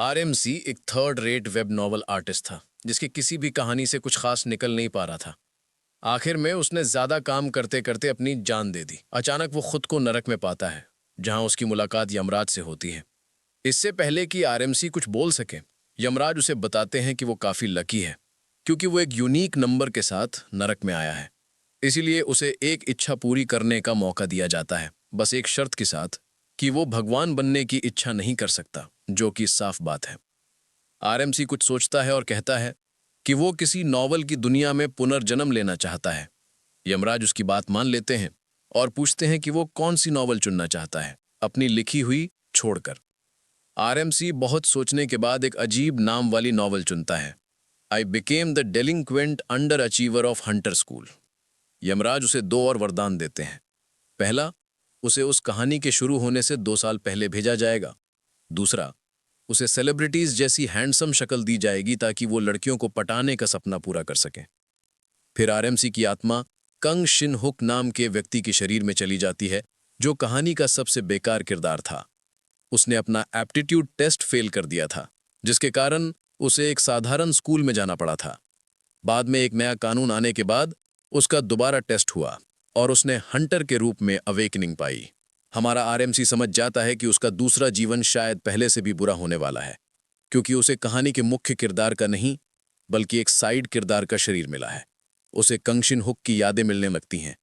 RMC एक third rate web novel artist था जिसकी किसी भी कहानी से कुछ खास निकल नहीं पा रहा था। आखिर में उसने ज्यादा काम करते करते अपनी जान दे दी। अचानक वो खुद को नरक में पाता है जहां उसकी मुलाकात यमराज से होती है। इससे पहले कि आरएमसी कुछ बोल सके, यमराज उसे बताते हैं कि वो काफी लकी है क्योंकि वो एक यूनिक नंबर के साथ नरक में आया है। इसीलिए उसे एक इच्छा पूरी करने का मौका दिया जाता है, बस एक शर्त के साथ कि वो भगवान बनने की इच्छा नहीं कर सकता, जो कि साफ बात है। आरएमसी कुछ सोचता है और कहता है कि वो किसी नॉवल की दुनिया में पुनर्जन्म लेना चाहता है। यमराज उसकी बात मान लेते हैं और पूछते हैं कि वो कौन सी नॉवल चुनना चाहता है, अपनी लिखी हुई छोड़कर। आरएमसी बहुत सोचने के बाद एक अजीब नाम वाली नॉवल चुनता है, I became the delinquent underachiever of Hunter school. Yamraj उसे दो और वरदान देते हैं। पहला, उसे उस कहानी के शुरू होने से 2 साल पहले भेजा जाएगा। दूसरा, उसे सेलिब्रिटीज जैसी हैंडसम शक्ल दी जाएगी ताकि वो लड़कियों को पटाने का सपना पूरा कर सके। फिर आरएमसी की आत्मा कंग शिन हुक नाम के व्यक्ति के शरीर में चली जाती है, जो कहानी का सबसे बेकार किरदार था। उसने अपना एप्टीट्यूड टेस्ट फेल कर दिया था, जिसके कारण उसे एक साधारण स्कूल में जाना पड़ा था। बाद में एक नया कानून आने के बाद उसका दोबारा टेस्ट हुआ और उसने हंटर के रूप में अवेकनिंग पाई। हमारा आरएमसी समझ जाता है कि उसका दूसरा जीवन शायद पहले से भी बुरा होने वाला है, क्योंकि उसे कहानी के मुख्य किरदार का नहीं बल्कि एक साइड किरदार का शरीर मिला है। उसे कंगशिन हुक की यादें मिलने लगती हैं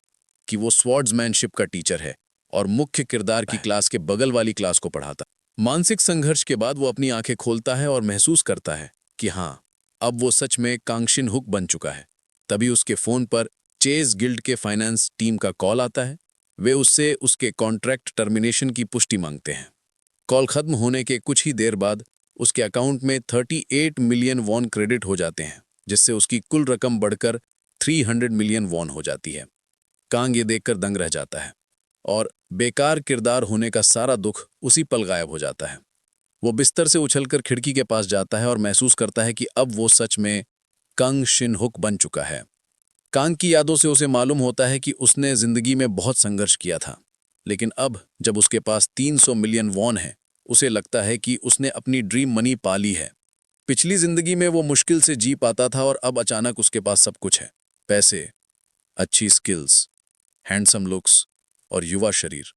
कि वो स्वॉर्ड्समैनशिप का टीचर है और मुख्य किरदार की क्लास के बगल वाली क्लास को पढ़ाता। मानसिक संघर्ष के बाद वो अपनी आंखें खोलता है और महसूस करता है कि हाँ, अब वो सच में कांगशिन हुक बन चुका है। तभी उसके फोन पर चेज गिल्ड के फाइनेंस टीम का कॉल आता है। वे उससे उसके कॉन्ट्रैक्ट टर्मिनेशन की पुष्टि मांगते हैं। कॉल खत्म होने के कुछ ही देर बाद उसके अकाउंट में 38 मिलियन वॉन क्रेडिट हो जाते हैं, जिससे उसकी कुल रकम बढ़कर 300 मिलियन वॉन हो जाती है। कांग ये देखकर दंग रह जाता है और बेकार किरदार होने का सारा दुख उसी पल गायब हो जाता है। वो बिस्तर से उछलकर खिड़की के पास जाता है और महसूस करता है कि अब वो सच में कंग शिन हुक बन चुका है। कांग की यादों से उसे मालूम होता है कि उसने जिंदगी में बहुत संघर्ष किया था, लेकिन अब जब उसके पास 300 मिलियन वॉन है, उसे लगता है कि उसने अपनी ड्रीम मनी पा ली है। पिछली जिंदगी में वो मुश्किल से जी पाता था और अब अचानक उसके पास सब कुछ है, पैसे, अच्छी स्किल्स, हैंडसम लुक्स और युवा शरीर।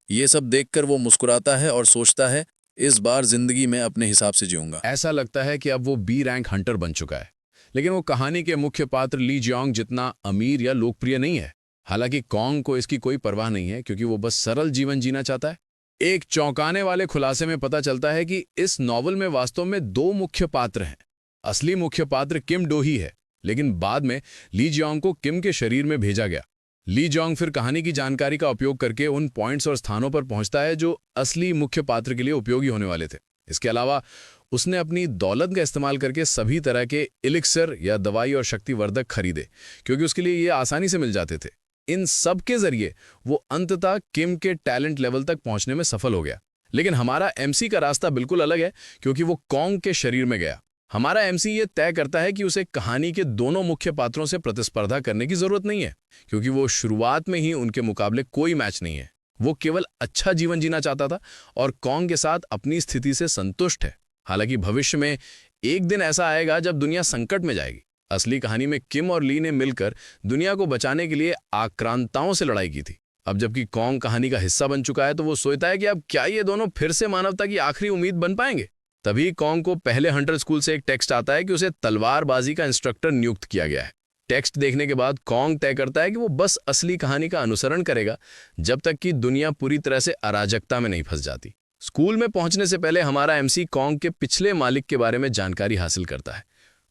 ये सब देखकर वो मुस्कुराता है और सोचता है, इस बार जिंदगी में अपने हिसाब से जीऊंगा। ऐसा लगता है कि अब वो बी रैंक हंटर बन चुका है, लेकिन वो कहानी के मुख्य पात्र ली जियोंग जितना अमीर या लोकप्रिय नहीं है। हालांकि कॉन्ग को इसकी कोई परवाह नहीं है, क्योंकि वो बस सरल जीवन जीना चाहता है। एक चौंकाने वाले खुलासे में पता चलता है कि इस नॉवल में वास्तव में 2 मुख्य पात्र हैं। असली मुख्य पात्र किम डो ही है, लेकिन बाद में ली जियोंग को किम के शरीर में भेजा गया। ली जियोंग फिर कहानी की जानकारी का उपयोग करके उन पॉइंट्स और स्थानों पर पहुंचता है जो असली मुख्य पात्र के लिए उपयोगी होने वाले थे। इसके अलावा उसने अपनी दौलत का इस्तेमाल करके सभी तरह के इलिक्सर या दवाई और शक्तिवर्धक खरीदे, क्योंकि उसके लिए ये आसानी से मिल जाते थे। इन सब के जरिए वो अंततः किम के टैलेंट लेवल तक पहुंचने में सफल हो गया। लेकिन हमारा एमसी का रास्ता बिल्कुल अलग है, क्योंकि वो कॉन्ग के शरीर में गया। हमारा एमसी ये तय करता है कि उसे कहानी के दोनों मुख्य पात्रों से प्रतिस्पर्धा करने की जरूरत नहीं है, क्योंकि वो शुरुआत में ही उनके मुकाबले कोई मैच नहीं है। वो केवल अच्छा जीवन जीना चाहता था और कॉन्ग के साथ अपनी स्थिति से संतुष्ट है। हालांकि भविष्य में एक दिन ऐसा आएगा जब दुनिया संकट में जाएगी। असली कहानी में किम और ली ने मिलकर दुनिया को बचाने के लिए आक्रांताओं से लड़ाई की थी। अब जबकि कॉन्ग कहानी का हिस्सा बन चुका है, तो वो सोचता है कि अब क्या ये दोनों फिर से मानवता की आखिरी उम्मीद बन पाएंगे। तभी कॉन्ग को पहले हंटर स्कूल से एक टेक्स्ट आता है कि उसे तलवारबाजी का इंस्ट्रक्टर नियुक्त किया गया है। टेक्स्ट देखने के बाद कॉन्ग तय करता है कि वो बस असली कहानी का अनुसरण करेगा जब तक कि दुनिया पूरी तरह से अराजकता में नहीं फंस जाती। स्कूल में पहुंचने से पहले हमारा एमसी कॉन्ग के पिछले मालिक के बारे में जानकारी हासिल करता है।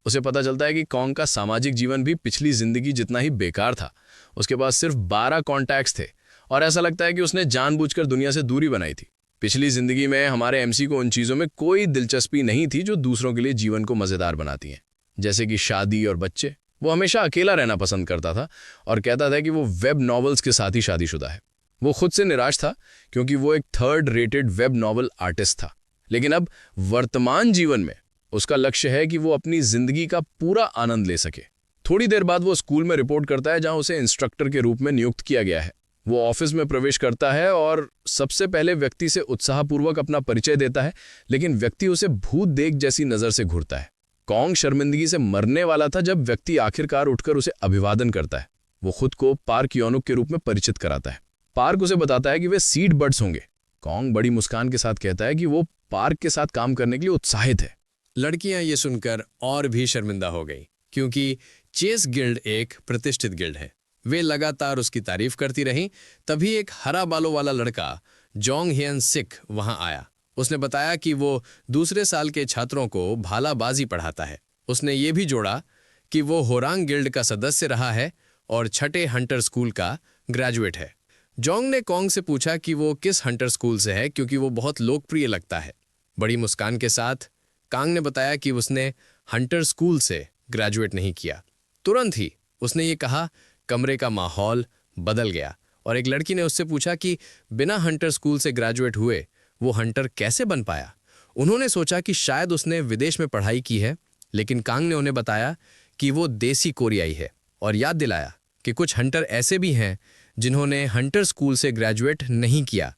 उसे पता चलता है कि कॉन्ग का सामाजिक जीवन भी पिछली जिंदगी जितना ही बेकार था। उसके पास सिर्फ 12 कॉन्टैक्ट्स थे और ऐसा लगता है कि उसने जानबूझकर दुनिया से दूरी बनाई थी। पिछली जिंदगी में हमारे एमसी को उन चीज़ों में कोई दिलचस्पी नहीं थी जो दूसरों के लिए जीवन को मज़ेदार बनाती हैं, जैसे कि शादी और बच्चे। वो हमेशा अकेला रहना पसंद करता था और कहता था कि वो वेब नॉवेल्स के साथ ही शादीशुदा है। वो खुद से निराश था, क्योंकि वो एक third rated web novel artist था। लेकिन अब वर्तमान जीवन में उसका लक्ष्य है कि वो अपनी जिंदगी का पूरा आनंद ले सके। थोड़ी देर बाद वो स्कूल में रिपोर्ट करता है, जहां उसे इंस्ट्रक्टर के रूप में नियुक्त किया गया है। वो ऑफिस में प्रवेश करता है और सबसे पहले व्यक्ति से उत्साहपूर्वक अपना परिचय देता है, लेकिन व्यक्ति उसे भूत देख जैसी नजर से घूरता है। कॉन्ग शर्मिंदगी से मरने वाला था जब व्यक्ति आखिरकार उठकर उसे अभिवादन करता है। वो खुद को पार्क योनुक के रूप में परिचित कराता है। पार्क उसे बताता है कि वे सीड बर्ड्स होंगे। कॉन्ग बड़ी मुस्कान के साथ कहता है कि वो पार्क के साथ काम करने के लिए उत्साहित है। लड़कियां ये सुनकर और भी शर्मिंदा हो गई, क्योंकि चेस गिल्ड एक प्रतिष्ठित गिल्ड है। वे लगातार उसकी तारीफ करती रहीं। तभी एक हरा बालों वाला लड़का जोंग हियन सिक वहां आया। उसने बताया कि वो दूसरे साल के छात्रों को भालाबाजी पढ़ाता है। उसने ये भी जोड़ा कि वो होरांग गिल्ड का सदस्य रहा है और छठे हंटर स्कूल का ग्रेजुएट है। जोंग ने कॉन्ग से पूछा कि वो किस हंटर स्कूल से है, क्योंकि वो बहुत लोकप्रिय लगता है। बड़ी मुस्कान के साथ कांग ने बताया कि उसने हंटर स्कूल से ग्रेजुएट नहीं किया। तुरंत ही उसने ये कहा। कमरे का माहौल बदल गया और एक लड़की ने उससे पूछा कि बिना हंटर स्कूल से ग्रेजुएट हुए वो हंटर कैसे बन पाया। उन्होंने सोचा कि शायद उसने विदेश में पढ़ाई की है, लेकिन कांग ने उन्हें बताया कि वो देसी कोरियाई है और याद दिलाया कि कुछ हंटर ऐसे भी हैं जिन्होंने हंटर स्कूल से ग्रेजुएट नहीं किया।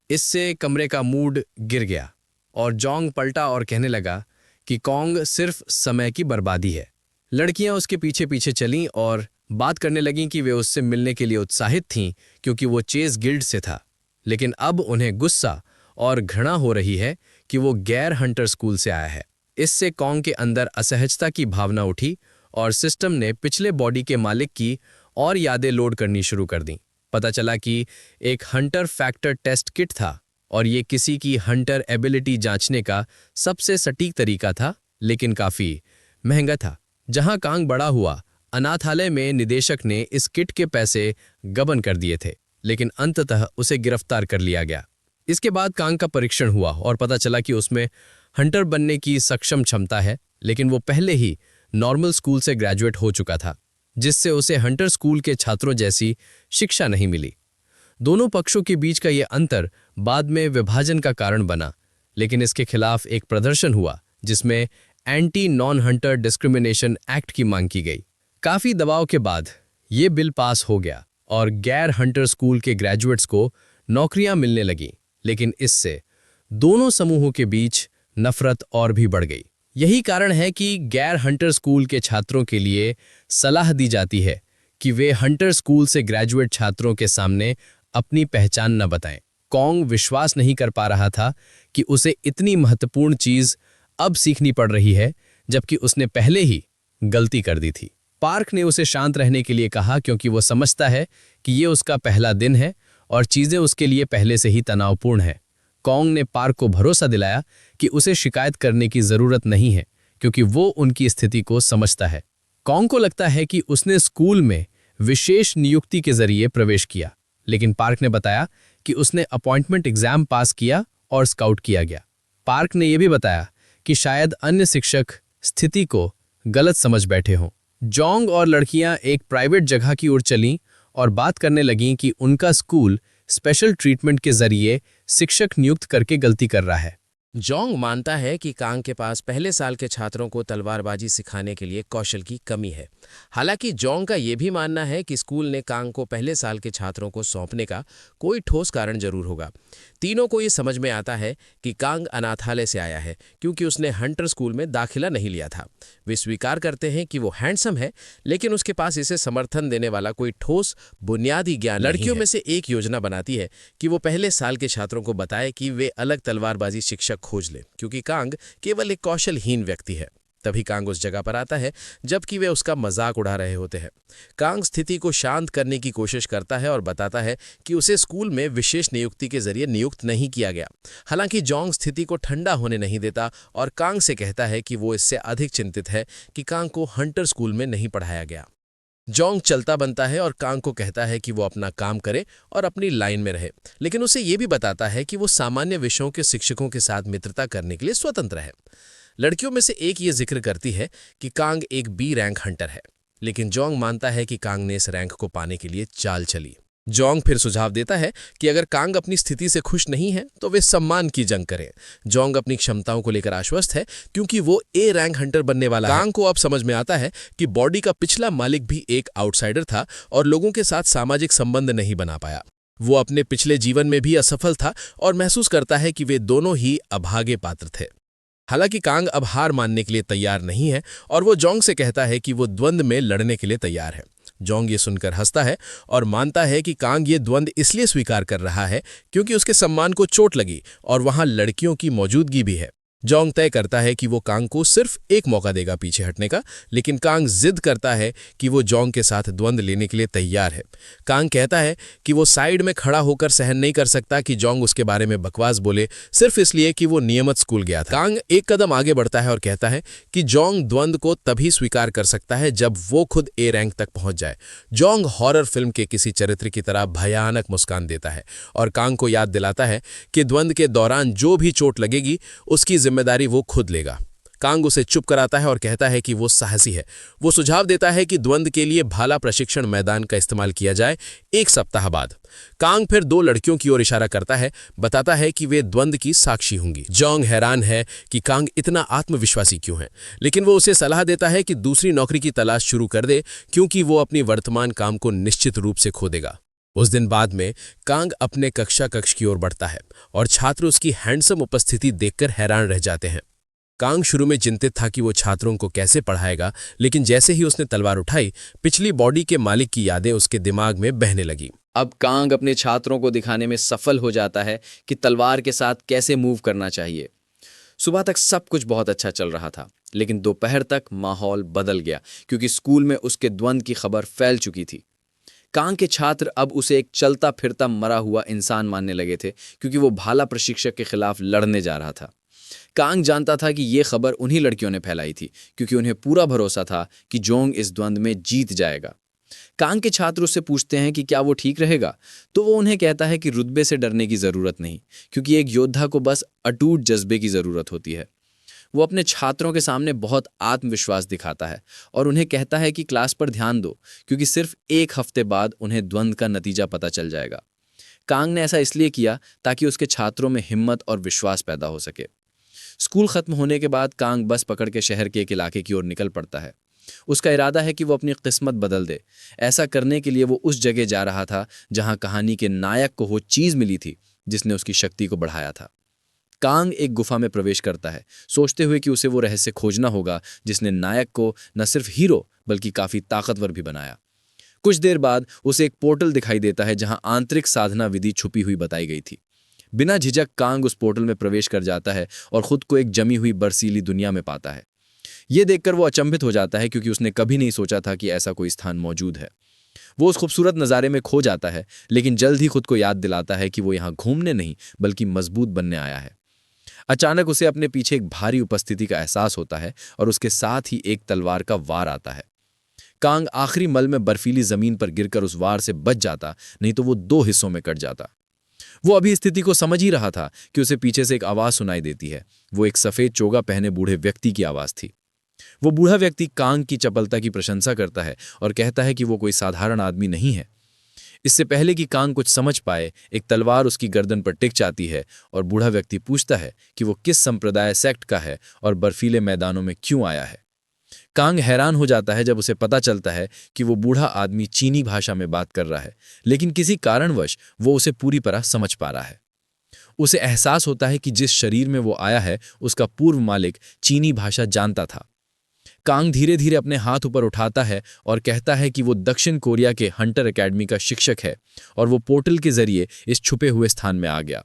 इससे कमरे का मूड गिर गया और जोंग पलटा और कहने लगा कि कॉन्ग सिर्फ समय की बर्बादी है। लड़कियां उसके पीछे पीछे चलीं और बात करने लगीं कि वे उससे मिलने के लिए उत्साहित थीं, क्योंकि वो चेस गिल्ड से था। लेकिन अब उन्हें गुस्सा और घृणा हो रही है कि वो गैर हंटर स्कूल से आया है। इससे कॉन्ग के अंदर असहजता की भावना उठी और सिस्टम ने पिछले बॉडी के मालिक की और यादें लोड करनी शुरू कर दी। पता चला कि एक हंटर फैक्टर टेस्ट किट था और ये किसी की हंटर एबिलिटी जांचने का सबसे सटीक तरीका था, लेकिन काफी महंगा था। जहां कांग बड़ा हुआ, अनाथालय में निदेशक ने इस किट के पैसे गबन कर दिए थे, लेकिन अंततः उसे गिरफ्तार कर लिया गया। इसके बाद कांग का परीक्षण हुआ और पता चला कि उसमें हंटर बनने की सक्षम क्षमता है, लेकिन वो पहले ही नॉर्मल स्कूल से ग्रेजुएट हो चुका था, जिससे उसे हंटर स्कूल के छात्रों जैसी शिक्षा नहीं मिली। दोनों पक्षों के बीच का यह अंतर बाद में विभाजन का कारण बना, लेकिन इसके खिलाफ एक प्रदर्शन हुआ जिसमें anti non Hunter discrimination act की मांग की गई। काफी दबाव के बाद ये बिल पास हो गया और गैर हंटर स्कूल के ग्रेजुएट्स को नौकरियां मिलने लगीं, लेकिन इससे दोनों समूहों के बीच नफरत और भी बढ़ गई। यही कारण है कि गैर हंटर स्कूल के छात्रों के लिए सलाह दी जाती है कि वे हंटर स्कूल से ग्रेजुएट छात्रों के सामने अपनी पहचान न बताएं। कॉन्ग विश्वास नहीं कर पा रहा था कि उसे इतनी महत्वपूर्ण चीज अब सीखनी पड़ रही है, जबकि उसने पहले ही गलती कर दी थी। पार्क ने उसे शांत रहने के लिए कहा, क्योंकि वो समझता है कि ये उसका पहला दिन है और चीजें उसके लिए पहले से ही तनावपूर्ण है। कॉन्ग ने पार्क को भरोसा दिलाया कि उसे शिकायत करने की जरूरत नहीं है, क्योंकि वो उनकी स्थिति को समझता है। कॉन्ग को लगता है कि उसने स्कूल में विशेष नियुक्ति के जरिए प्रवेश किया, लेकिन पार्क ने बताया कि उसने अपॉइंटमेंट एग्जाम पास किया और स्काउट किया गया। पार्क ने यह भी बताया कि शायद अन्य शिक्षक स्थिति को गलत समझ बैठे हों। जोंग और लड़कियां एक प्राइवेट जगह की ओर चलीं और बात करने लगीं कि उनका स्कूल स्पेशल ट्रीटमेंट के जरिए शिक्षक नियुक्त करके गलती कर रहा है। जोंग मानता है कि कांग के पास पहले साल के छात्रों को तलवारबाजी सिखाने के लिए कौशल की कमी है। हालांकि जोंग का यह भी मानना है कि स्कूल ने कांग को पहले साल के छात्रों को सौंपने का कोई ठोस कारण जरूर होगा। तीनों को ये समझ में आता है कि कांग अनाथालय से आया है, क्योंकि उसने हंटर स्कूल में दाखिला नहीं लिया था। वे स्वीकार करते हैं कि वो हैंडसम है, लेकिन उसके पास इसे समर्थन देने वाला कोई ठोस बुनियादी ज्ञान नहीं है। लड़कियों में से एक योजना बनाती है कि वो पहले साल के छात्रों को बताए कि वे अलग तलवारबाजी शिक्षक खोज ले, क्योंकि कांग केवल एक कौशलहीन व्यक्ति है। तभी कांग उस जगह पर आता है जबकि वे उसका मजाक उड़ा रहे होते हैं। कांग स्थिति को शांत करने की कोशिश करता है और बताता है कि उसे स्कूल में विशेष नियुक्ति के जरिए नियुक्त नहीं किया गया। हालांकि जोंग स्थिति को ठंडा होने नहीं देता और कांग से कहता है कि वो इससे अधिक चिंतित है कि कांग को हंटर स्कूल में नहीं पढ़ाया गया। जोंग चलता बनता है और कांग को कहता है कि वो अपना काम करे और अपनी लाइन में रहे, लेकिन उसे ये भी बताता है कि वो सामान्य विषयों के शिक्षकों के साथ मित्रता करने के लिए स्वतंत्र है। लड़कियों में से एक ये जिक्र करती है कि कांग एक बी रैंक हंटर है, लेकिन जोंग मानता है कि कांग ने इस रैंक को पाने के लिए चाल चली। जोंग फिर सुझाव देता है कि अगर कांग अपनी स्थिति से खुश नहीं है तो वे सम्मान की जंग करें। जोंग अपनी क्षमताओं को लेकर आश्वस्त है क्योंकि वो ए रैंक हंटर बनने वाला है। कांग को अब समझ में आता है कि बॉडी का पिछला मालिक भी एक आउटसाइडर था और लोगों के साथ सामाजिक संबंध नहीं बना पाया। वो अपने पिछले जीवन में भी असफल था और महसूस करता है कि वे दोनों ही अभागे पात्र थे। हालांकि कांग अब हार मानने के लिए तैयार नहीं है और वो जोंग से कहता है कि वो द्वंद्व में लड़ने के लिए तैयार है। जोंग ये सुनकर हंसता है और मानता है कि कांग ये द्वंद्व इसलिए स्वीकार कर रहा है क्योंकि उसके सम्मान को चोट लगी और वहां लड़कियों की मौजूदगी भी है। जोंग तय करता है कि वो कांग को सिर्फ एक मौका देगा पीछे हटने का, लेकिन कांग जिद करता है कि वो जोंग के साथ द्वंद्व लेने के लिए तैयार है। कांग कहता है कि वो साइड में खड़ा होकर सहन नहीं कर सकता कि जोंग उसके बारे में बकवास बोले सिर्फ इसलिए कि वो नियमित स्कूल गया था। कांग एक कदम आगे बढ़ता है और कहता है कि जोंग द्वंद्व को तभी स्वीकार कर सकता है जब वो खुद ए रैंक तक पहुंच जाए। जोंग हॉरर फिल्म के किसी चरित्र की तरह भयानक मुस्कान देता है और कांग को याद दिलाता है कि द्वंद्व के दौरान जो भी चोट लगेगी उसकी जिम्मेदारी वो खुद लेगा। कांग उसे चुप कराता है और कहता है कि वो साहसी है। वो सुझाव देता है कि द्वंद्व के लिए भाला प्रशिक्षण मैदान का इस्तेमाल किया जाए 1 सप्ताह बाद। कांग फिर 2 लड़कियों की ओर इशारा करता है, बताता है कि वे द्वंद्व की साक्षी होंगी। जोंग हैरान है कि कांग इतना आत्मविश्वासी क्यों है, लेकिन वो उसे सलाह देता है कि दूसरी नौकरी की तलाश शुरू कर दे क्योंकि वो अपनी वर्तमान काम को निश्चित रूप से खो देगा। उस दिन बाद में कांग अपने कक्ष की ओर बढ़ता है और छात्र उसकी हैंडसम उपस्थिति देखकर हैरान रह जाते हैं। कांग शुरू में चिंतित था कि वो छात्रों को कैसे पढ़ाएगा, लेकिन जैसे ही उसने तलवार उठाई, पिछली बॉडी के मालिक की यादें उसके दिमाग में बहने लगी। अब कांग अपने छात्रों को दिखाने में सफल हो जाता है कि तलवार के साथ कैसे मूव करना चाहिए। सुबह तक सब कुछ बहुत अच्छा चल रहा था, लेकिन दोपहर तक माहौल बदल गया क्योंकि स्कूल में उसके द्वंद्व की खबर फैल चुकी थी। कांग के छात्र अब उसे एक चलता फिरता मरा हुआ इंसान मानने लगे थे क्योंकि वो भाला प्रशिक्षक के खिलाफ लड़ने जा रहा था। कांग जानता था कि ये खबर उन्हीं लड़कियों ने फैलाई थी क्योंकि उन्हें पूरा भरोसा था कि जोंग इस द्वंद्व में जीत जाएगा। कांग के छात्र उससे पूछते हैं कि क्या वो ठीक रहेगा, तो वो उन्हें कहता है कि रुतबे से डरने की ज़रूरत नहीं, क्योंकि एक योद्धा को बस अटूट जज्बे की ज़रूरत होती है। वो अपने छात्रों के सामने बहुत आत्मविश्वास दिखाता है और उन्हें कहता है कि क्लास पर ध्यान दो क्योंकि सिर्फ 1 हफ्ते बाद उन्हें द्वंद्व का नतीजा पता चल जाएगा। कांग ने ऐसा इसलिए किया ताकि उसके छात्रों में हिम्मत और विश्वास पैदा हो सके। स्कूल खत्म होने के बाद कांग बस पकड़ के शहर के एक इलाके की ओर निकल पड़ता है। उसका इरादा है कि वो अपनी किस्मत बदल दे। ऐसा करने के लिए वो उस जगह जा रहा था जहां कहानी के नायक को वो चीज़ मिली थी जिसने उसकी शक्ति को बढ़ाया था। कांग एक गुफा में प्रवेश करता है, सोचते हुए कि उसे वो रहस्य खोजना होगा जिसने नायक को न सिर्फ हीरो बल्कि काफ़ी ताकतवर भी बनाया। कुछ देर बाद उसे एक पोर्टल दिखाई देता है जहां आंतरिक साधना विधि छुपी हुई बताई गई थी। बिना झिझक कांग उस पोर्टल में प्रवेश कर जाता है और खुद को एक जमी हुई बर्फीली दुनिया में पाता है। ये देखकर वो अचंभित हो जाता है क्योंकि उसने कभी नहीं सोचा था कि ऐसा कोई स्थान मौजूद है। वो उस खूबसूरत नज़ारे में खो जाता है, लेकिन जल्द ही खुद को याद दिलाता है कि वो यहाँ घूमने नहीं बल्कि मजबूत बनने आया है। अचानक उसे अपने पीछे एक भारी उपस्थिति का एहसास होता है और उसके साथ ही एक तलवार का वार आता है। कांग आखिरी मल में बर्फीली जमीन पर गिरकर उस वार से बच जाता, नहीं तो वो 2 हिस्सों में कट जाता। वो अभी स्थिति को समझ ही रहा था कि उसे पीछे से एक आवाज सुनाई देती है। वो एक सफेद चोगा पहने बूढ़े व्यक्ति की आवाज थी। वो बूढ़ा व्यक्ति कांग की चपलता की प्रशंसा करता है और कहता है कि वो कोई साधारण आदमी नहीं है। इससे पहले कि कांग कुछ समझ पाए, एक तलवार उसकी गर्दन पर टिक जाती है और बूढ़ा व्यक्ति पूछता है कि वो किस संप्रदाय सेक्ट का है और बर्फीले मैदानों में क्यों आया है। कांग हैरान हो जाता है जब उसे पता चलता है कि वो बूढ़ा आदमी चीनी भाषा में बात कर रहा है, लेकिन किसी कारणवश वो उसे पूरी तरह समझ पा रहा है। उसे एहसास होता है कि जिस शरीर में वो आया है उसका पूर्व मालिक चीनी भाषा जानता था। कांग धीरे धीरे अपने हाथ ऊपर उठाता है और कहता है कि वो दक्षिण कोरिया के हंटर एकेडमी का शिक्षक है और वो पोर्टल के जरिए इस छुपे हुए स्थान में आ गया।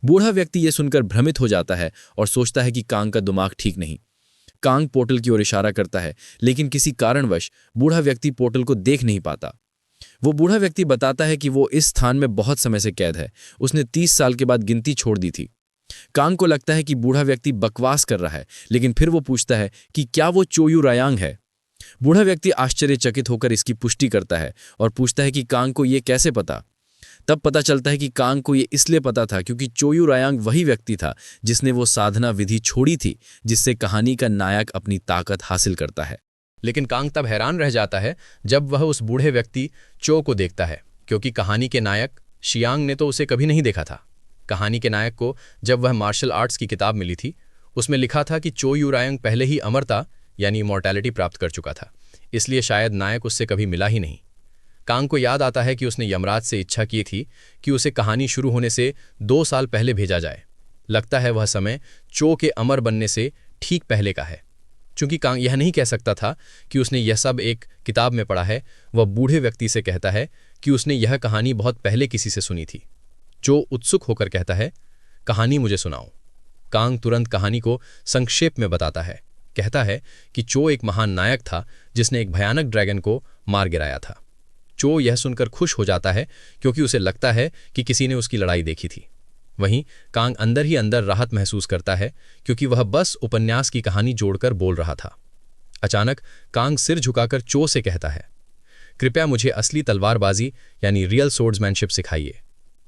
बूढ़ा व्यक्ति ये सुनकर भ्रमित हो जाता है और सोचता है कि कांग का दिमाग ठीक नहीं। कांग पोर्टल की ओर इशारा करता है, लेकिन किसी कारणवश बूढ़ा व्यक्ति पोर्टल को देख नहीं पाता। वो बूढ़ा व्यक्ति बताता है कि वो इस स्थान में बहुत समय से कैद है। उसने 30 साल के बाद गिनती छोड़ दी थी। कांग को लगता है कि बूढ़ा व्यक्ति बकवास कर रहा है, लेकिन फिर वो पूछता है कि क्या वो चोयू रायांग है। बूढ़ा व्यक्ति आश्चर्यचकित होकर इसकी पुष्टि करता है और पूछता है कि कांग को ये कैसे पता। तब पता चलता है कि कांग को ये इसलिए पता था क्योंकि चोयू रायांग वही व्यक्ति था जिसने वो साधना विधि छोड़ी थी जिससे कहानी का नायक अपनी ताकत हासिल करता है। लेकिन कांग तब हैरान रह जाता है जब वह उस बूढ़े व्यक्ति चो को देखता है। क्योंकि कहानी के नायक शियांग ने तो उसे कभी नहीं देखा था। कहानी के नायक को जब वह मार्शल आर्ट्स की किताब मिली थी, उसमें लिखा था कि चो यूरायंग पहले ही अमरता यानी इमॉर्टैलिटी प्राप्त कर चुका था, इसलिए शायद नायक उससे कभी मिला ही नहीं। कांग को याद आता है कि उसने यमराज से इच्छा की थी कि उसे कहानी शुरू होने से 2 साल पहले भेजा जाए। लगता है वह समय चो के अमर बनने से ठीक पहले का है। चूंकि कांग यह नहीं कह सकता था कि उसने यह सब एक किताब में पढ़ा है, वह बूढ़े व्यक्ति से कहता है कि उसने यह कहानी बहुत पहले किसी से सुनी थी। चो उत्सुक होकर कहता है, कहानी मुझे सुनाओ। कांग तुरंत कहानी को संक्षेप में बताता है। कहता है कि चो एक महान नायक था जिसने एक भयानक ड्रैगन को मार गिराया था। चो यह सुनकर खुश हो जाता है क्योंकि उसे लगता है कि किसी ने उसकी लड़ाई देखी थी। वहीं कांग अंदर ही अंदर राहत महसूस करता है क्योंकि वह बस उपन्यास की कहानी जोड़कर बोल रहा था। अचानक कांग सिर झुकाकर चो से कहता है, कृपया मुझे असली तलवारबाजी यानी रियल सोर्ड्समैनशिप सिखाइए।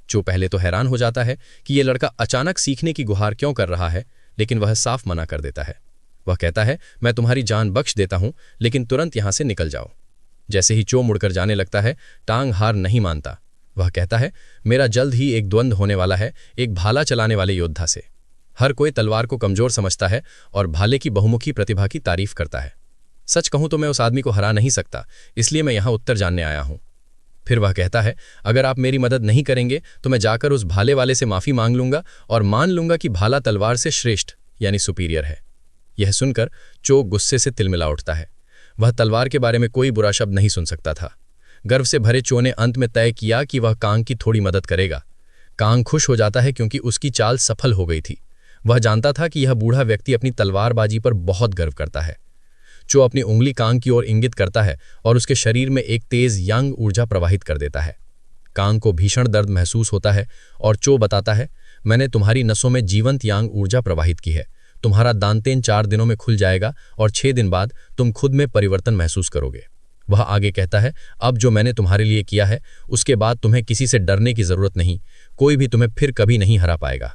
चो पहले तो हैरान हो जाता है कि यह लड़का अचानक सीखने की गुहार क्यों कर रहा है, लेकिन वह साफ मना कर देता है। वह कहता है, मैं तुम्हारी जान बख्श देता हूं, लेकिन तुरंत यहां से निकल जाओ। जैसे ही चो मुड़कर जाने लगता है, टांग हार नहीं मानता। वह कहता है, मेरा जल्द ही एक द्वंद्व होने वाला है एक भाला चलाने वाले योद्धा से। हर कोई तलवार को कमजोर समझता है और भाले की बहुमुखी प्रतिभा की तारीफ करता है। सच कहूं तो मैं उस आदमी को हरा नहीं सकता, इसलिए मैं यहां उत्तर जानने आया हूं। फिर वह कहता है, अगर आप मेरी मदद नहीं करेंगे तो मैं जाकर उस भाले वाले से माफी मांग लूंगा और मान लूंगा कि भाला तलवार से श्रेष्ठ यानी सुपीरियर है। यह सुनकर चो गुस्से से तिलमिला उठता है। वह तलवार के बारे में कोई बुरा शब्द नहीं सुन सकता था। गर्व से भरे चो ने अंत में तय किया कि वह कांग की थोड़ी मदद करेगा। कांग खुश हो जाता है क्योंकि उसकी चाल सफल हो गई थी। वह जानता था कि यह बूढ़ा व्यक्ति अपनी तलवारबाजी पर बहुत गर्व करता है। चो अपनी उंगली कांग की ओर इंगित करता है और उसके शरीर में एक तेज यांग ऊर्जा प्रवाहित कर देता है। कांग को भीषण दर्द महसूस होता है और चो बताता है, मैंने तुम्हारी नसों में जीवंत यांग ऊर्जा प्रवाहित की है। तुम्हारा दांतेन 4 दिनों में खुल जाएगा और 6 दिन बाद तुम खुद में परिवर्तन महसूस करोगे। वह आगे कहता है, अब जो मैंने तुम्हारे लिए किया है उसके बाद तुम्हें किसी से डरने की जरूरत नहीं, कोई भी तुम्हें फिर कभी नहीं हरा पाएगा।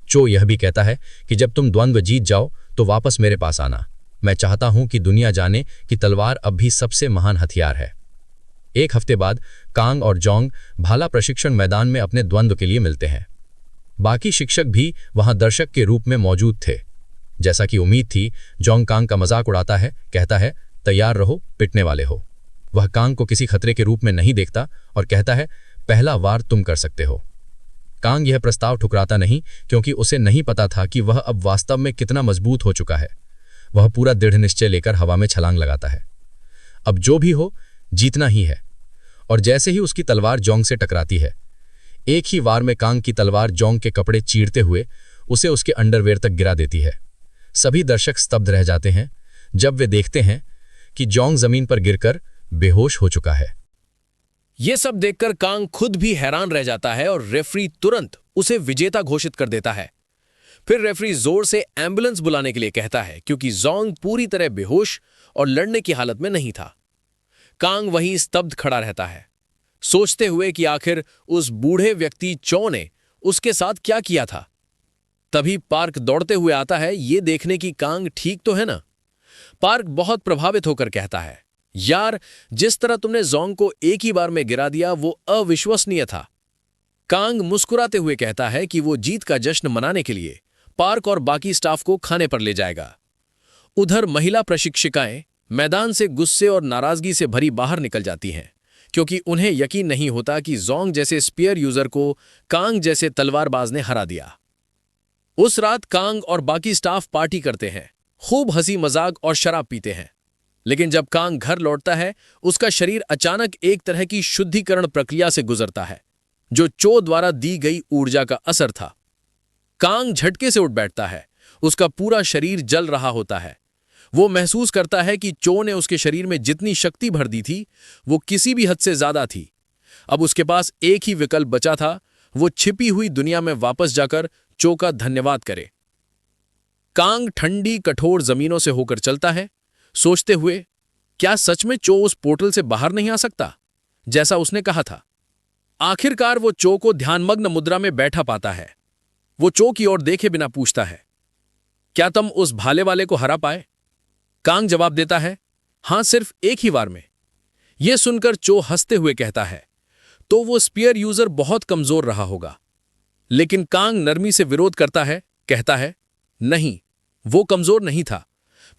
चो यह भी कहता है कि जब तुम द्वंद्व जीत जाओ तो वापस मेरे पास आना। मैं चाहता हूं कि दुनिया जाने कि तलवार अब भी सबसे महान हथियार है। 1 हफ्ते बाद कांग और जोंग भाला प्रशिक्षण मैदान में अपने द्वंद्व के लिए मिलते हैं। बाकी शिक्षक भी वहां दर्शक के रूप में मौजूद थे। जैसा कि उम्मीद थी, जोंग कांग का मजाक उड़ाता है, कहता है, तैयार रहो, पिटने वाले हो। वह कांग को किसी खतरे के रूप में नहीं देखता और कहता है, पहला वार तुम कर सकते हो। कांग यह प्रस्ताव ठुकराता नहीं क्योंकि उसे नहीं पता था कि वह अब वास्तव में कितना मजबूत हो चुका है। वह पूरा दृढ़ निश्चय लेकर हवा में छलांग लगाता है। अब जो भी हो, जीतना ही है। और जैसे ही उसकी तलवार जोंग से टकराती है, एक ही वार में कांग की तलवार जोंग के कपड़े चीरते हुए उसे उसके अंडरवेयर तक गिरा देती है। सभी दर्शक स्तब्ध रह जाते हैं जब वे देखते हैं कि जोंग जमीन पर गिरकर बेहोश हो चुका है। यह सब देखकर कांग खुद भी हैरान रह जाता है और रेफरी तुरंत उसे विजेता घोषित कर देता है। फिर रेफरी जोर से एम्बुलेंस बुलाने के लिए कहता है क्योंकि जोंग पूरी तरह बेहोश और लड़ने की हालत में नहीं था। कांग वहीं स्तब्ध खड़ा रहता है, सोचते हुए कि आखिर उस बूढ़े व्यक्ति चो ने उसके साथ क्या किया था। तभी पार्क दौड़ते हुए आता है, ये देखने की कांग ठीक तो है ना। पार्क बहुत प्रभावित होकर कहता है, यार, जिस तरह तुमने जोंग को एक ही बार में गिरा दिया वो अविश्वसनीय था। कांग मुस्कुराते हुए कहता है कि वो जीत का जश्न मनाने के लिए पार्क और बाकी स्टाफ को खाने पर ले जाएगा। उधर महिला प्रशिक्षिकाएं मैदान से गुस्से और नाराजगी से भरी बाहर निकल जाती हैं क्योंकि उन्हें यकीन नहीं होता कि जोंग जैसे स्पीयर यूजर को कांग जैसे तलवारबाज ने हरा दिया। उस रात कांग और बाकी स्टाफ पार्टी करते हैं, खूब हंसी मजाक और शराब पीते हैं। लेकिन जब कांग घर लौटता है, उसका शरीर अचानक एक तरह की शुद्धिकरण प्रक्रिया से गुजरता है जो चो द्वारा दी गई ऊर्जा का असर था। कांग झटके से उठ बैठता है, उसका पूरा शरीर जल रहा होता है। वो महसूस करता है कि चो ने उसके शरीर में जितनी शक्ति भर दी थी वो किसी भी हद से ज्यादा थी। अब उसके पास एक ही विकल्प बचा था, वो छिपी हुई दुनिया में वापस जाकर चो का धन्यवाद करे। कांग ठंडी कठोर जमीनों से होकर चलता है, सोचते हुए, क्या सच में चो उस पोर्टल से बाहर नहीं आ सकता जैसा उसने कहा था। आखिरकार वो चो को ध्यानमग्न मुद्रा में बैठा पाता है। वो चो की ओर देखे बिना पूछता है, क्या तुम उस भाले वाले को हरा पाए? कांग जवाब देता है, हां, सिर्फ एक ही बार में। यह सुनकर चो हंसते हुए कहता है, तो वो स्पीयर यूजर बहुत कमजोर रहा होगा। लेकिन कांग नरमी से विरोध करता है, कहता है, नहीं, वो कमजोर नहीं था।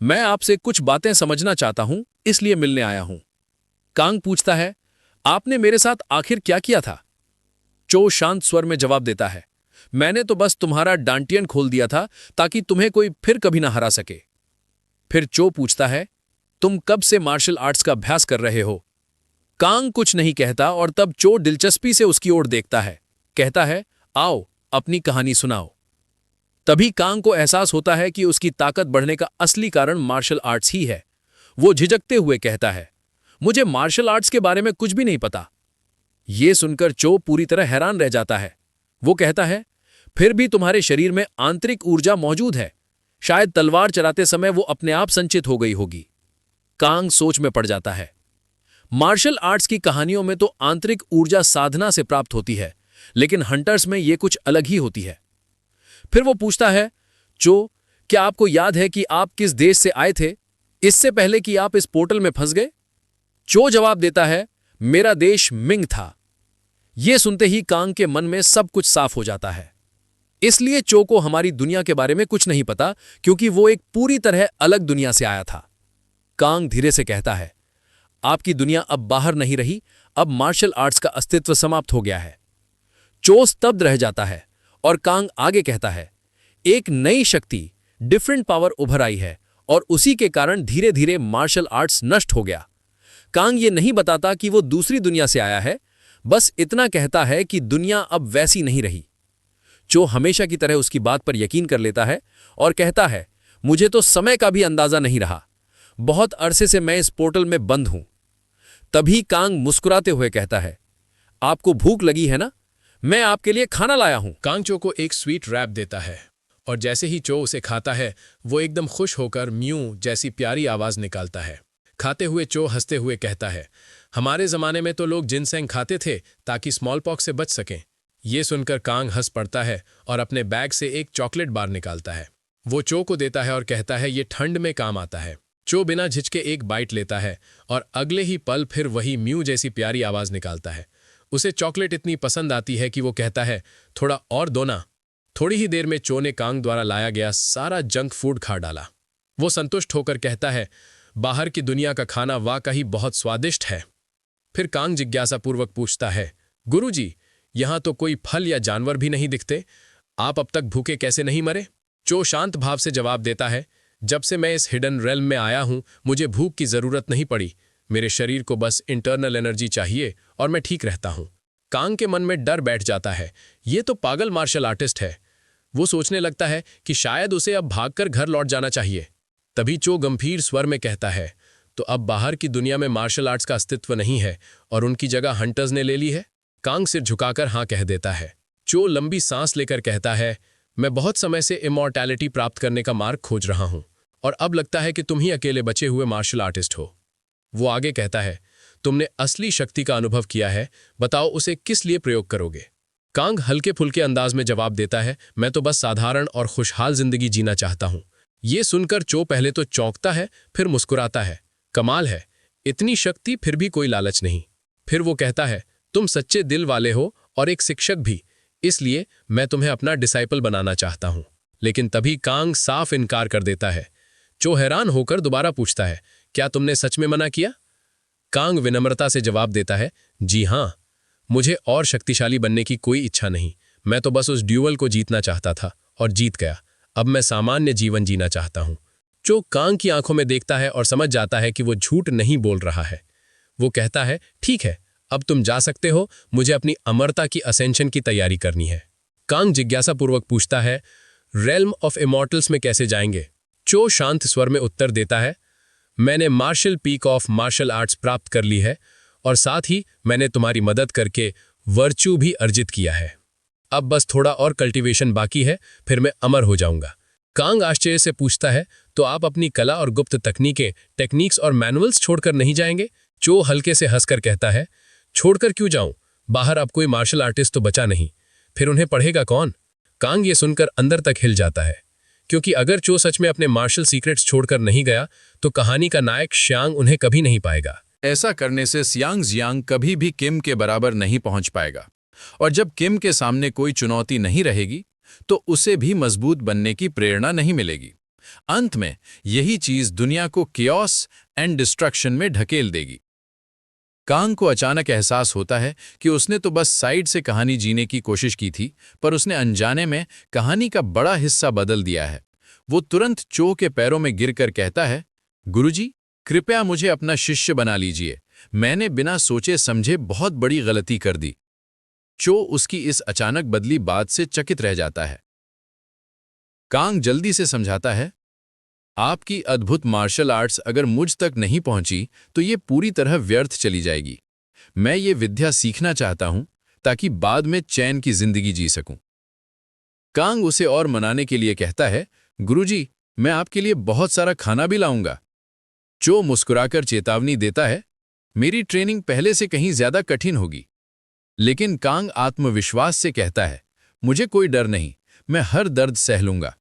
मैं आपसे कुछ बातें समझना चाहता हूं, इसलिए मिलने आया हूं। कांग पूछता है, आपने मेरे साथ आखिर क्या किया था? चो शांत स्वर में जवाब देता है, मैंने तो बस तुम्हारा डांटियन खोल दिया था ताकि तुम्हें कोई फिर कभी ना हरा सके। फिर चो पूछता है, तुम कब से मार्शल आर्ट्स का अभ्यास कर रहे हो? कांग कुछ नहीं कहता और तब चो दिलचस्पी से उसकी ओर देखता है, कहता है, आओ अपनी कहानी सुनाओ। तभी कांग को एहसास होता है कि उसकी ताकत बढ़ने का असली कारण मार्शल आर्ट्स ही है। वो झिझकते हुए कहता है, मुझे मार्शल आर्ट्स के बारे में कुछ भी नहीं पता। ये सुनकर चो पूरी तरह हैरान रह जाता है। वो कहता है, फिर भी तुम्हारे शरीर में आंतरिक ऊर्जा मौजूद है। शायद तलवार चलाते समय वो अपने आप संचित हो गई होगी। कांग सोच में पड़ जाता है। मार्शल आर्ट्स की कहानियों में तो आंतरिक ऊर्जा साधना से प्राप्त होती है, लेकिन हंटर्स में ये कुछ अलग ही होती है। फिर वो पूछता है, चो, क्या आपको याद है कि आप किस देश से आए थे इससे पहले कि आप इस पोर्टल में फंस गए? चो जवाब देता है, मेरा देश मिंग था। यह सुनते ही कांग के मन में सब कुछ साफ हो जाता है। इसलिए चो को हमारी दुनिया के बारे में कुछ नहीं पता, क्योंकि वो एक पूरी तरह अलग दुनिया से आया था। कांग धीरे से कहता है, आपकी दुनिया अब बाहर नहीं रही, अब मार्शल आर्ट्स का अस्तित्व समाप्त हो गया है। चो स्तब्ध रह जाता है और कांग आगे कहता है, एक नई शक्ति, डिफरेंट पावर उभर आई है और उसी के कारण धीरे धीरे मार्शल आर्ट्स नष्ट हो गया। कांग ये नहीं बताता कि वो दूसरी दुनिया से आया है, बस इतना कहता है कि दुनिया अब वैसी नहीं रही। चो हमेशा की तरह उसकी बात पर यकीन कर लेता है और कहता है, मुझे तो समय का भी अंदाजा नहीं रहा। बहुत अरसे से मैं इस पोर्टल में बंद हूं। तभी कांग मुस्कुराते हुए कहता है, आपको भूख लगी है ना? मैं आपके लिए खाना लाया हूं। कांग चो को एक स्वीट रैप देता है और जैसे ही चो उसे खाता है वो एकदम खुश होकर म्यू जैसी प्यारी आवाज निकालता है। खाते हुए चो हंसते हुए कहता है, हमारे जमाने में तो लोग जिनसेंग खाते थे ताकि स्मॉल पॉक्स से बच सकें। ये सुनकर कांग हंस पड़ता है और अपने बैग से एक चॉकलेट बार निकालता है। वो चो को देता है और कहता है, ये ठंड में काम आता है। चो बिना झिझके एक बाइट लेता है और अगले ही पल फिर वही म्यू जैसी प्यारी आवाज निकालता है। उसे चॉकलेट इतनी पसंद आती है कि वो कहता है, थोड़ा और दो ना। थोड़ी ही देर में चो ने कांग द्वारा लाया गया सारा जंक फूड खा डाला। वो संतुष्ट होकर कहता है, बाहर की दुनिया का खाना वाकई बहुत स्वादिष्ट है। फिर कांग जिज्ञासापूर्वक पूछता है, गुरुजी, यहां तो कोई फल या जानवर भी नहीं दिखते, आप अब तक भूखे कैसे नहीं मरे? चो शांत भाव से जवाब देता है, जब से मैं इस हिडन रेल्म में आया हूं मुझे भूख की जरूरत नहीं पड़ी। मेरे शरीर को बस इंटरनल एनर्जी चाहिए और मैं ठीक रहता हूं। कांग के मन में डर बैठ जाता है, ये तो पागल मार्शल आर्टिस्ट है। वो सोचने लगता है कि शायद उसे अब भागकर घर लौट जाना चाहिए। तभी चो गंभीर स्वर में कहता है, तो अब बाहर की दुनिया में मार्शल आर्ट्स का अस्तित्व नहीं है और उनकी जगह हंटर्स ने ले ली है? कांग सिर झुकाकर हां कह देता है। चो लंबी सांस लेकर कहता है, मैं बहुत समय से इमॉर्टैलिटी प्राप्त करने का मार्ग खोज रहा हूं और अब लगता है कि तुम ही अकेले बचे हुए मार्शल आर्टिस्ट हो। वो आगे कहता है, तुमने असली शक्ति का अनुभव किया है, बताओ उसे किस लिए प्रयोग करोगे? कांग हल्के फुल्के अंदाज में जवाब देता है, मैं तो बस साधारण और खुशहाल जिंदगी जीना चाहता हूं। ये सुनकर चो पहले तो चौंकता है, फिर मुस्कुराता है। कमाल है, इतनी शक्ति फिर भी कोई लालच नहीं। फिर वो कहता है, तुम सच्चे दिल वाले हो और एक शिक्षक भी, इसलिए मैं तुम्हें अपना डिसाइपल बनाना चाहता हूं। लेकिन तभी कांग साफ इनकार कर देता है। चो हैरान होकर दोबारा पूछता है, क्या तुमने सच में मना किया? कांग विनम्रता से जवाब देता है, जी हां, मुझे और शक्तिशाली बनने की कोई इच्छा नहीं। मैं तो बस उस ड्यूअल को जीतना चाहता था और जीत गया। अब मैं सामान्य जीवन जीना चाहता हूं। चो कांग की आंखों में देखता है और समझ जाता है कि वो झूठ नहीं बोल रहा है। वो कहता है, ठीक है, अब तुम जा सकते हो, मुझे अपनी अमरता की असेंशन की तैयारी करनी है। कांग जिज्ञासापूर्वक पूछता है, रेल्म ऑफ इमॉर्टल्स में कैसे जाएंगे? चो शांत स्वर में उत्तर देता है, मैंने martial peak of martial arts प्राप्त कर ली है और साथ ही मैंने तुम्हारी मदद करके वर्च्यू भी अर्जित किया है। अब बस थोड़ा और कल्टीवेशन बाकी है, फिर मैं अमर हो जाऊंगा। कांग आश्चर्य से पूछता है, तो आप अपनी कला और गुप्त टेक्निक्स और मैनुअल्स छोड़कर नहीं जाएंगे? चो हल्के से हंसकर कहता है, छोड़कर क्यों जाऊं? बाहर अब कोई मार्शल आर्टिस्ट तो बचा नहीं, फिर उन्हें पढ़ेगा कौन? कांग ये सुनकर अंदर तक हिल जाता है, क्योंकि अगर चो सच में अपने मार्शल सीक्रेट्स छोड़कर नहीं गया तो कहानी का नायक श्यांग उन्हें कभी नहीं पाएगा। ऐसा करने से सियांग जियांग कभी भी किम के बराबर नहीं पहुंच पाएगा, और जब किम के सामने कोई चुनौती नहीं रहेगी तो उसे भी मजबूत बनने की प्रेरणा नहीं मिलेगी। अंत में यही चीज दुनिया को कियोस एंड डिस्ट्रक्शन में ढकेल देगी। कांग को अचानक एहसास होता है कि उसने तो बस साइड से कहानी जीने की कोशिश की थी, पर उसने अनजाने में कहानी का बड़ा हिस्सा बदल दिया है। वो तुरंत चो के पैरों में गिरकर कहता है, गुरुजी, कृपया मुझे अपना शिष्य बना लीजिए, मैंने बिना सोचे समझे बहुत बड़ी गलती कर दी। चो उसकी इस अचानक बदली बात से चकित रह जाता है। कांग जल्दी से समझाता है, आपकी अद्भुत मार्शल आर्ट्स अगर मुझ तक नहीं पहुंची तो ये पूरी तरह व्यर्थ चली जाएगी। मैं ये विद्या सीखना चाहता हूं ताकि बाद में चैन की जिंदगी जी सकूं। कांग उसे और मनाने के लिए कहता है, गुरुजी, मैं आपके लिए बहुत सारा खाना भी लाऊंगा। चो मुस्कुराकर चेतावनी देता है, मेरी ट्रेनिंग पहले से कहीं ज्यादा कठिन होगी। लेकिन कांग आत्मविश्वास से कहता है, मुझे कोई डर नहीं, मैं हर दर्द सह लूंगा।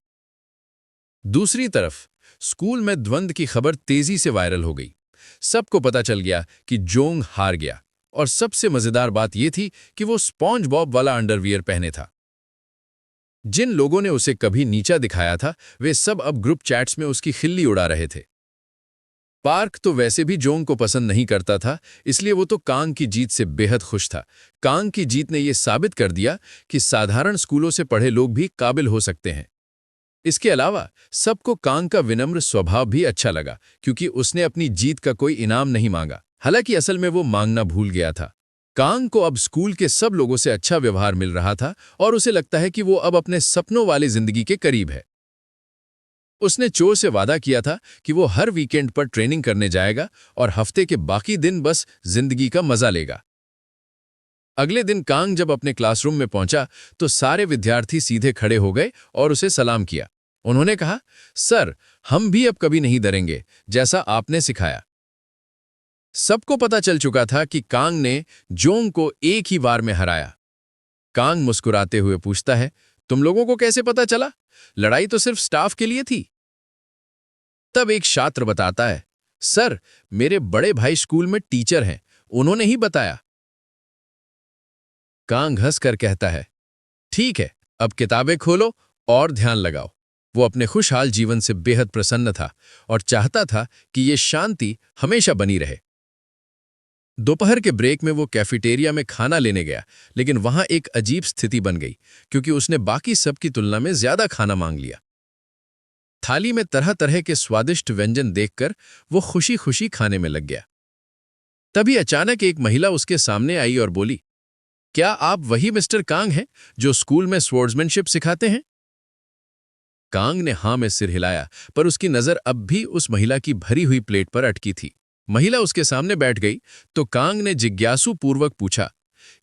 दूसरी तरफ स्कूल में द्वंद्व की खबर तेजी से वायरल हो गई। सबको पता चल गया कि जोंग हार गया, और सबसे मजेदार बात यह थी कि वो स्पॉन्ज बॉब वाला अंडरवियर पहने था। जिन लोगों ने उसे कभी नीचा दिखाया था वे सब अब ग्रुप चैट्स में उसकी खिल्ली उड़ा रहे थे। पार्क तो वैसे भी जोंग को पसंद नहीं करता था, इसलिए वो तो कांग की जीत से बेहद खुश था। कांग की जीत ने यह साबित कर दिया कि साधारण स्कूलों से पढ़े लोग भी काबिल हो सकते हैं। इसके अलावा सबको कांग का विनम्र स्वभाव भी अच्छा लगा, क्योंकि उसने अपनी जीत का कोई इनाम नहीं मांगा। हालांकि असल में वो मांगना भूल गया था। कांग को अब स्कूल के सब लोगों से अच्छा व्यवहार मिल रहा था और उसे लगता है कि वो अब अपने सपनों वाली जिंदगी के करीब है। उसने चो से वादा किया था कि वो हर वीकेंड पर ट्रेनिंग करने जाएगा और हफ्ते के बाकी दिन बस जिंदगी का मजा लेगा। अगले दिन कांग जब अपने क्लासरूम में पहुंचा तो सारे विद्यार्थी सीधे खड़े हो गए और उसे सलाम किया। उन्होंने कहा, सर, हम भी अब कभी नहीं डरेंगे, जैसा आपने सिखाया। सबको पता चल चुका था कि कांग ने जोंग को एक ही बार में हराया। कांग मुस्कुराते हुए पूछता है, तुम लोगों को कैसे पता चला? लड़ाई तो सिर्फ स्टाफ के लिए थी। तब एक छात्र बताता है, सर, मेरे बड़े भाई स्कूल में टीचर हैं, उन्होंने ही बताया। कांग हंसकर कहता है, ठीक है, अब किताबें खोलो और ध्यान लगाओ। वो अपने खुशहाल जीवन से बेहद प्रसन्न था और चाहता था कि ये शांति हमेशा बनी रहे। दोपहर के ब्रेक में वो कैफेटेरिया में खाना लेने गया, लेकिन वहां एक अजीब स्थिति बन गई, क्योंकि उसने बाकी सब की तुलना में ज्यादा खाना मांग लिया। थाली में तरह तरह के स्वादिष्ट व्यंजन देखकर वो खुशी खुशी खाने में लग गया। तभी अचानक एक महिला उसके सामने आई और बोली, क्या आप वही मिस्टर कांग हैं जो स्कूल में स्वॉर्ड्समैनशिप सिखाते हैं? कांग ने हां में सिर हिलाया, पर उसकी नजर अब भी उस महिला की भरी हुई प्लेट पर अटकी थी। महिला उसके सामने बैठ गई तो कांग ने जिज्ञासु पूर्वक पूछा,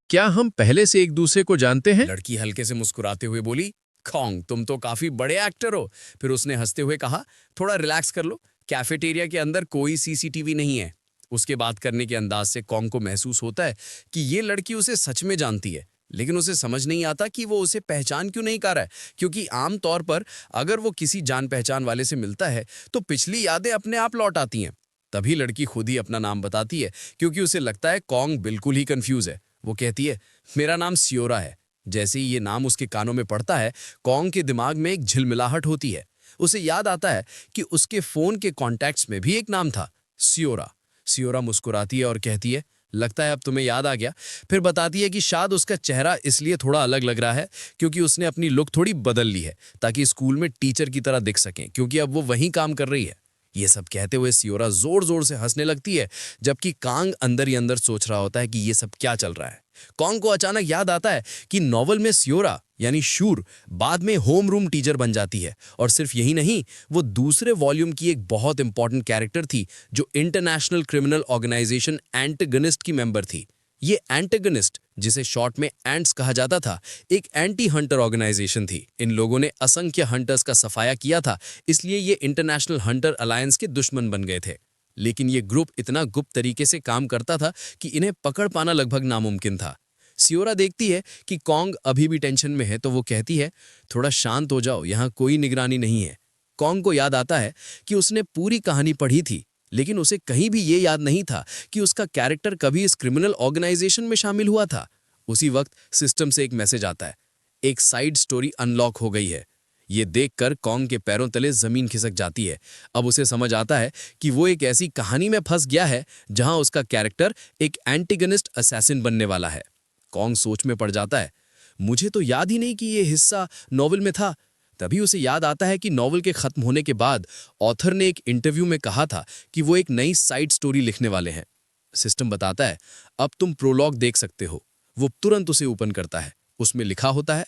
क्या हम पहले से एक दूसरे को जानते हैं? लड़की हल्के से मुस्कुराते हुए बोली, कॉन्ग, तुम तो काफी बड़े एक्टर हो। फिर उसने हंसते हुए कहा, थोड़ा रिलैक्स कर लो, कैफेटेरिया के अंदर कोई सीसीटीवी नहीं है। उसके बात करने के अंदाज से कॉन्ग को महसूस होता है कि ये लड़की उसे सच में जानती है, लेकिन उसे समझ नहीं आता कि वो उसे पहचान क्यों नहीं कर रहा है, क्योंकि आमतौर पर अगर वो किसी जान पहचान वाले से मिलता है तो पिछली यादें अपने आप लौट आती हैं। तभी लड़की खुद ही अपना नाम बताती है, क्योंकि उसे लगता है कॉन्ग बिल्कुल ही कंफ्यूज है। वो कहती है, मेरा नाम सियोरा है। जैसे ही ये नाम उसके कानों में पड़ता है, कॉन्ग के दिमाग में एक झिलमिलाहट होती है। उसे याद आता है कि उसके फोन के कॉन्टैक्ट्स में भी एक नाम था, सियोरा। सियोरा मुस्कुराती है और कहती है, लगता है अब तुम्हें याद आ गया। फिर बताती है कि शायद उसका चेहरा इसलिए थोड़ा अलग लग रहा है क्योंकि उसने अपनी लुक थोड़ी बदल ली है, ताकि स्कूल में टीचर की तरह दिख सकें, क्योंकि अब वो वहीं काम कर रही है। ये सब कहते हुए सियोरा जोर जोर से हंसने लगती है, जबकि कांग अंदर ही अंदर सोच रहा होता है कि ये सब क्या चल रहा है। कॉन्ग को अचानक याद आता है कि नॉवल में सियोरा यानी शूर बाद में होम रूम टीचर बन जाती है, और सिर्फ यही नहीं, वो दूसरे वॉल्यूम की एक बहुत इंपॉर्टेंट कैरेक्टर थी जो इंटरनेशनल क्रिमिनल ऑर्गेनाइजेशन एंटागनिस्ट की मेंबर थी। ये एंटागनिस्ट, जिसे शॉर्ट में एंट्स कहा जाता था, एक एंटी हंटर ऑर्गेनाइजेशन थी। इन लोगों ने असंख्य हंटर्स का सफाया किया था, इसलिए ये इंटरनेशनल हंटर अलायंस के दुश्मन बन गए थे। लेकिन ये ग्रुप इतना गुप्त तरीके से काम करता था कि इन्हें पकड़ पाना लगभग नामुमकिन था। सियोरा देखती है कि कॉन्ग अभी भी टेंशन में है तो वो कहती है, थोड़ा शांत हो जाओ, यहाँ कोई निगरानी नहीं है। कॉन्ग को याद आता है कि उसने पूरी कहानी पढ़ी थी, लेकिन उसे कहीं भी ये याद नहीं था कि उसका कैरेक्टर कभी इस क्रिमिनल ऑर्गेनाइजेशन में शामिल हुआ था। उसी वक्त सिस्टम से एक मैसेज आता है, एक साइड स्टोरी अनलॉक हो गई है। ये देखकर कॉन्ग के पैरों तले जमीन खिसक जाती है। अब उसे समझ आता है कि वो एक ऐसी कहानी में फंस गया है जहां उसका कैरेक्टर एक एंटीगनिस्ट असैसिन बनने वाला है। कॉन्ग सोच में पड़ जाता है, मुझे तो याद ही नहीं कि ये हिस्सा नॉवल में था। तभी उसे याद आता है कि नॉवल के खत्म होने के बाद ऑथर ने एक इंटरव्यू में कहा था कि वो एक नई साइड स्टोरी लिखने वाले हैं। सिस्टम बताता है, अब तुम प्रोलॉग देख सकते हो। वो तुरंत उसे ओपन करता है। उसमें लिखा होता है,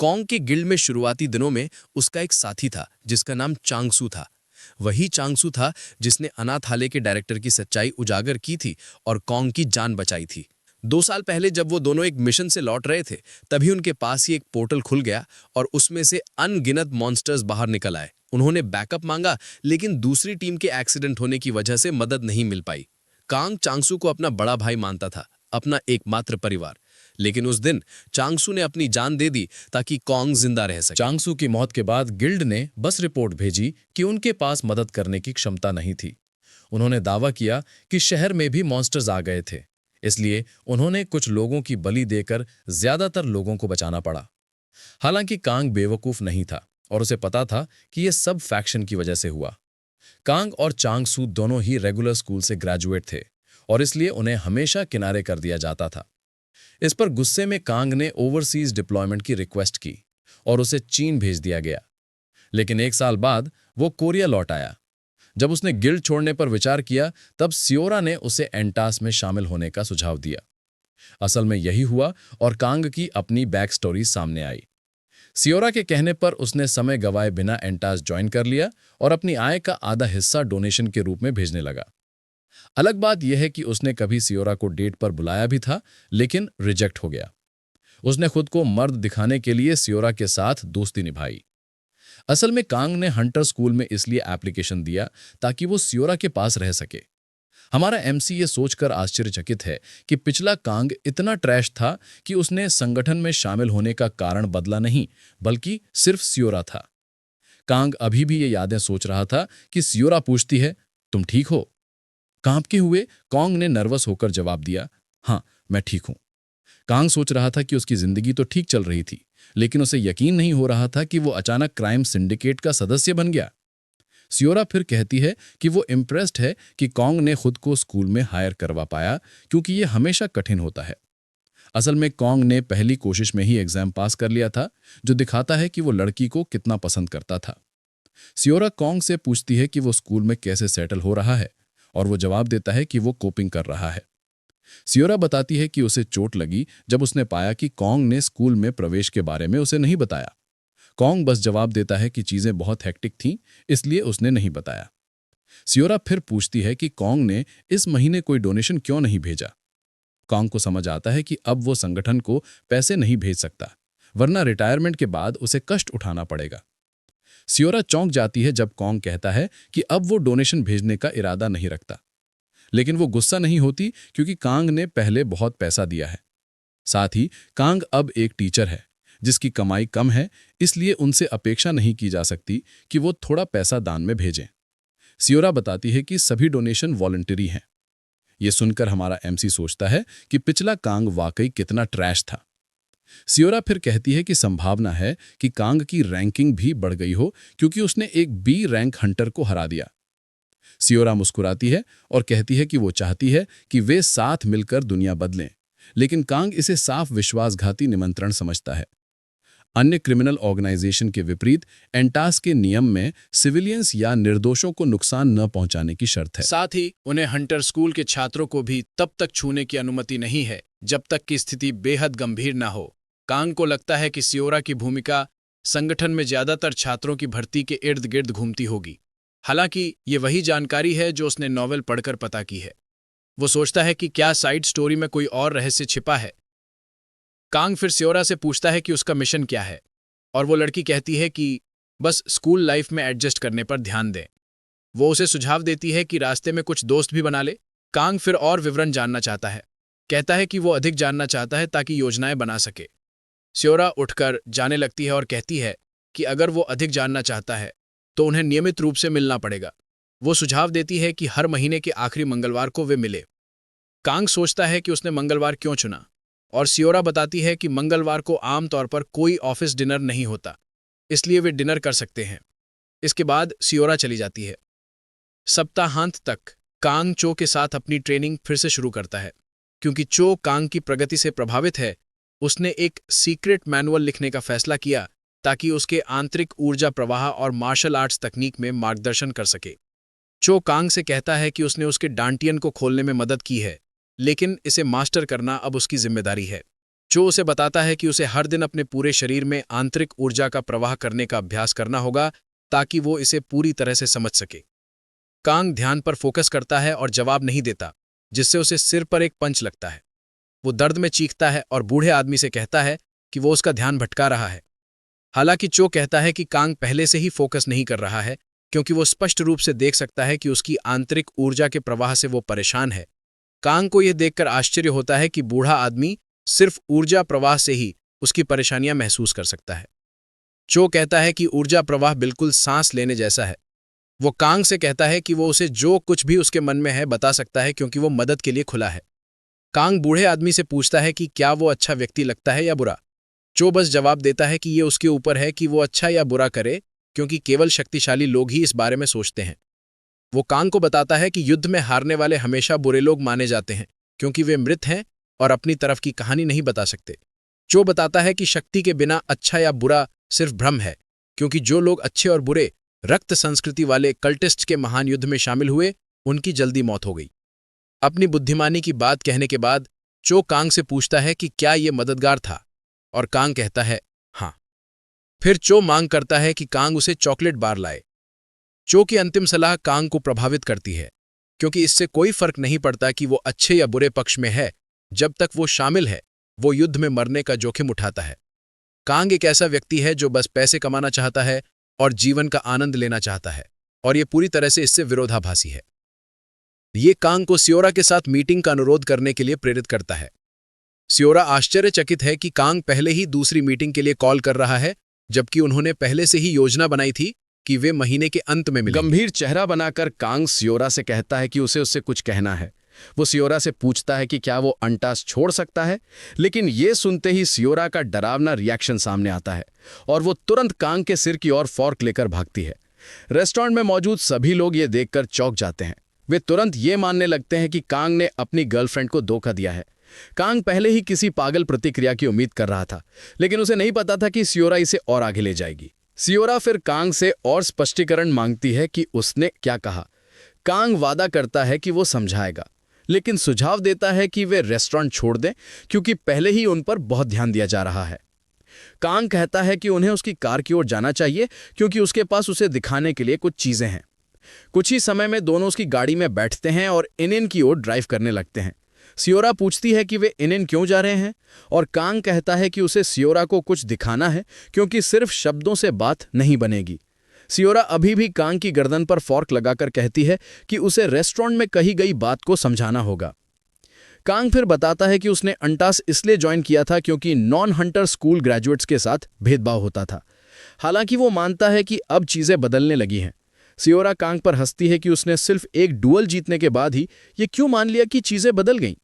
कॉन्ग के गिल्ड में शुरुआती दिनों में उसका एक साथी था जिसका नाम चांगसू था। वही चांगसू था जिसने अनाथालय के डायरेक्टर की सच्चाई उजागर की थी और कॉन्ग की जान बचाई थी। 2 साल पहले जब वो दोनों एक मिशन से लौट रहे थे, तभी उनके पास ही एक पोर्टल खुल गया और उसमें से अनगिनत मॉन्स्टर्स बाहर निकल आए। उन्होंने बैकअप मांगा, लेकिन दूसरी टीम के एक्सीडेंट होने की वजह से मदद नहीं मिल पाई। कांग चांगसू को अपना बड़ा भाई मानता था, अपना एकमात्र परिवार। लेकिन उस दिन चांगसू ने अपनी जान दे दी ताकि कॉन्ग जिंदा रह सके। चांगसू की मौत के बाद गिल्ड ने बस रिपोर्ट भेजी कि उनके पास मदद करने की क्षमता नहीं थी। उन्होंने दावा किया कि शहर में भी मॉन्स्टर्स आ गए थे, इसलिए उन्होंने कुछ लोगों की बलि देकर ज्यादातर लोगों को बचाना पड़ा। हालांकि कांग बेवकूफ नहीं था और उसे पता था कि यह सब फैक्शन की वजह से हुआ। कांग और चांगसू दोनों ही रेगुलर स्कूल से ग्रेजुएट थे और इसलिए उन्हें हमेशा किनारे कर दिया जाता था। इस पर गुस्से में कांग ने ओवरसीज डिप्लॉयमेंट की रिक्वेस्ट की और उसे चीन भेज दिया गया। लेकिन 1 साल बाद वो कोरिया लौट आया। जब उसने गिल्ड छोड़ने पर विचार किया, तब सियोरा ने उसे एंटास में शामिल होने का सुझाव दिया। असल में यही हुआ और कांग की अपनी बैक स्टोरी सामने आई। सियोरा के कहने पर उसने समय गवाए बिना एंटास ज्वाइन कर लिया और अपनी आय का आधा हिस्सा डोनेशन के रूप में भेजने लगा। अलग बात यह है कि उसने कभी सियोरा को डेट पर बुलाया भी था, लेकिन रिजेक्ट हो गया। उसने खुद को मर्द दिखाने के लिए सियोरा के साथ दोस्ती निभाई। असल में कांग ने हंटर स्कूल में इसलिए एप्लीकेशन दिया ताकि वो सियोरा के पास रह सके। हमारा एमसी ये सोचकर आश्चर्यचकित है कि पिछला कांग इतना ट्रैश था कि उसने संगठन में शामिल होने का कारण बदला नहीं, बल्कि सिर्फ सियोरा था। कांग अभी भी ये यादें सोच रहा था कि सियोरा पूछती है, तुम ठीक हो? कांपते हुए कांग ने नर्वस होकर जवाब दिया, हाँ मैं ठीक हूं। कांग सोच रहा था कि उसकी जिंदगी तो ठीक चल रही थी, लेकिन उसे यकीन नहीं हो रहा था कि वो अचानक क्राइम सिंडिकेट का सदस्य बन गया। सियोरा फिर कहती है कि वो इम्प्रेस्ड है कि कांग ने खुद को स्कूल में हायर करवा पाया, क्योंकि ये हमेशा कठिन होता है। असल में कांग ने पहली कोशिश में ही एग्जाम पास कर लिया था, जो दिखाता है कि वो लड़की को कितना पसंद करता था। सियोरा कांग से पूछती है कि वो स्कूल में कैसे सेटल हो रहा है, और वो जवाब देता है कि वो कोपिंग कर रहा है। सियोरा बताती है कि उसे चोट लगी जब उसने पाया कि कांग ने स्कूल में प्रवेश के बारे में उसे नहीं बताया। कांग बस जवाब देता है कि चीजें बहुत हेक्टिक थीं, इसलिए उसने नहीं बताया। सियोरा फिर पूछती है कि कांग ने इस महीने कोई डोनेशन क्यों नहीं भेजा। कांग को समझ आता है कि अब वो संगठन को पैसे नहीं भेज सकता, वरना रिटायरमेंट के बाद उसे कष्ट उठाना पड़ेगा। सियोरा चौंक जाती है जब कांग कहता है कि अब वो डोनेशन भेजने का इरादा नहीं रखता। लेकिन वो गुस्सा नहीं होती, क्योंकि कांग ने पहले बहुत पैसा दिया है। साथ ही कांग अब एक टीचर है जिसकी कमाई कम है, इसलिए उनसे अपेक्षा नहीं की जा सकती कि वो थोड़ा पैसा दान में भेजें। सियोरा बताती है कि सभी डोनेशन वॉलंटरी हैं। ये सुनकर हमारा एमसी सोचता है कि पिछला कांग वाकई कितना ट्रैश था। सियोरा फिर कहती है कि संभावना है कि कांग की रैंकिंग भी बढ़ गई हो, क्योंकि उसने एक बी रैंक हंटर को हरा दिया। सियोरा मुस्कुराती है और कहती है कि वो चाहती है कि वे साथ मिलकर दुनिया बदलें, लेकिन कांग इसे साफ विश्वासघाती निमंत्रण समझता है। अन्य क्रिमिनल ऑर्गेनाइजेशन के विपरीत एंटास के नियम में सिविलियंस या निर्दोषों को नुकसान न पहुंचाने की शर्त है। साथ ही उन्हें हंटर स्कूल के छात्रों को भी तब तक छूने की अनुमति नहीं है जब तक कि स्थिति बेहद गंभीर न हो। कांग को लगता है कि सियोरा की भूमिका संगठन में ज्यादातर छात्रों की भर्ती के इर्द गिर्द घूमती होगी। हालांकि ये वही जानकारी है जो उसने नॉवेल पढ़कर पता की है। वो सोचता है कि क्या साइड स्टोरी में कोई और रहस्य छिपा है। कांग फिर सियोरा से पूछता है कि उसका मिशन क्या है, और वो लड़की कहती है कि बस स्कूल लाइफ में एडजस्ट करने पर ध्यान दें। वो उसे सुझाव देती है कि रास्ते में कुछ दोस्त भी बना ले। कांग फिर और विवरण जानना चाहता है, कहता है कि वो अधिक जानना चाहता है ताकि योजनाएं बना सके। सियोरा उठकर जाने लगती है और कहती है कि अगर वो अधिक जानना चाहता है तो उन्हें नियमित रूप से मिलना पड़ेगा। वो सुझाव देती है कि हर महीने के आखिरी मंगलवार को वे मिले। कांग सोचता है कि उसने मंगलवार क्यों चुना, और सियोरा बताती है कि मंगलवार को आमतौर पर कोई ऑफिस डिनर नहीं होता, इसलिए वे डिनर कर सकते हैं। इसके बाद सियोरा चली जाती है। सप्ताहांत तक कांग चो के साथ अपनी ट्रेनिंग फिर से शुरू करता है। क्योंकि चो कांग की प्रगति से प्रभावित है, उसने एक सीक्रेट मैनुअल लिखने का फैसला किया ताकि उसके आंतरिक ऊर्जा प्रवाह और मार्शल आर्ट्स तकनीक में मार्गदर्शन कर सके। चो कांग से कहता है कि उसने उसके डांटियन को खोलने में मदद की है, लेकिन इसे मास्टर करना अब उसकी जिम्मेदारी है। चो उसे बताता है कि उसे हर दिन अपने पूरे शरीर में आंतरिक ऊर्जा का प्रवाह करने का अभ्यास करना होगा ताकि वो इसे पूरी तरह से समझ सके। कांग ध्यान पर फोकस करता है और जवाब नहीं देता, जिससे उसे सिर पर एक पंच लगता है। वो दर्द में चीखता है और बूढ़े आदमी से कहता है कि वो उसका ध्यान भटका रहा है। हालांकि चो कहता है कि कांग पहले से ही फोकस नहीं कर रहा है, क्योंकि वो स्पष्ट रूप से देख सकता है कि उसकी आंतरिक ऊर्जा के प्रवाह से वो परेशान है। कांग को यह देखकर आश्चर्य होता है कि बूढ़ा आदमी सिर्फ ऊर्जा प्रवाह से ही उसकी परेशानियां महसूस कर सकता है। चो कहता है कि ऊर्जा प्रवाह बिल्कुल सांस लेने जैसा है। वो कांग से कहता है कि वो उसे जो कुछ भी उसके मन में है बता सकता है, क्योंकि वो मदद के लिए खुला है। कांग बूढ़े आदमी से पूछता है कि क्या वो अच्छा व्यक्ति लगता है या बुरा। चो बस जवाब देता है कि ये उसके ऊपर है कि वो अच्छा या बुरा करे, क्योंकि केवल शक्तिशाली लोग ही इस बारे में सोचते हैं। वो कांग को बताता है कि युद्ध में हारने वाले हमेशा बुरे लोग माने जाते हैं, क्योंकि वे मृत हैं और अपनी तरफ की कहानी नहीं बता सकते। चो बताता है कि शक्ति के बिना अच्छा या बुरा सिर्फ भ्रम है, क्योंकि जो लोग अच्छे और बुरे रक्त संस्कृति वाले कल्टिस्ट के महान युद्ध में शामिल हुए, उनकी जल्दी मौत हो गई। अपनी बुद्धिमानी की बात कहने के बाद चो कांग से पूछता है कि क्या ये मददगार था, और कांग कहता है हाँ। फिर चो मांग करता है कि कांग उसे चॉकलेट बार लाए। चो की अंतिम सलाह कांग को प्रभावित करती है, क्योंकि इससे कोई फर्क नहीं पड़ता कि वो अच्छे या बुरे पक्ष में है, जब तक वो शामिल है, वो युद्ध में मरने का जोखिम उठाता है। कांग एक ऐसा व्यक्ति है जो बस पैसे कमाना चाहता है और जीवन का आनंद लेना चाहता है, और ये पूरी तरह से इससे विरोधाभासी है। ये कांग को सियोरा के साथ मीटिंग का अनुरोध करने के लिए प्रेरित करता है। सियोरा आश्चर्यचकित है कि कांग पहले ही दूसरी मीटिंग के लिए कॉल कर रहा है, जबकि उन्होंने पहले से ही योजना बनाई थी कि वे महीने के अंत में मिलेंगे। गंभीर चेहरा बनाकर कांग सियोरा से कहता है कि उसे उससे कुछ कहना है। वो सियोरा से पूछता है कि क्या वो अंटास छोड़ सकता है, लेकिन ये सुनते ही सियोरा का डरावना रिएक्शन सामने आता है और वो तुरंत कांग के सिर की ओर फॉर्क लेकर भागती है। रेस्टोरेंट में मौजूद सभी लोग ये देखकर चौंक जाते हैं। वे तुरंत ये मानने लगते हैं कि कांग ने अपनी गर्लफ्रेंड को धोखा दिया है। कांग पहले ही किसी पागल प्रतिक्रिया की उम्मीद कर रहा था, लेकिन उसे नहीं पता था कि सियोरा इसे और आगे ले जाएगी। सियोरा फिर कांग से और स्पष्टीकरण मांगती है कि उसने क्या कहा। कांग वादा करता है कि वो समझाएगा, लेकिन सुझाव देता है कि वे रेस्टोरेंट छोड़ दें, क्योंकि पहले ही उन पर बहुत ध्यान दिया जा रहा है। कांग कहता है कि उन्हें उसकी कार की ओर जाना चाहिए, क्योंकि उसके पास उसे दिखाने के लिए कुछ चीजें हैं। कुछ ही समय में दोनों उसकी गाड़ी में बैठते हैं और इनिन की ओर ड्राइव करने लगते हैं। सियोरा पूछती है कि वे इनिन क्यों जा रहे हैं, और कांग कहता है कि उसे सियोरा को कुछ दिखाना है, क्योंकि सिर्फ शब्दों से बात नहीं बनेगी। सियोरा अभी भी कांग की गर्दन पर फॉर्क लगाकर कहती है कि उसे रेस्टोरेंट में कही गई बात को समझाना होगा। कांग फिर बताता है कि उसने अंटास इसलिए ज्वाइन किया था क्योंकि नॉन हंटर स्कूल ग्रेजुएट्स के साथ भेदभाव होता था। हालांकि वो मानता है कि अब चीजें बदलने लगी हैं। सियोरा कांग पर हंसती है कि उसने सिर्फ एक डुअल जीतने के बाद ही ये क्यों मान लिया कि चीजें बदल गईं।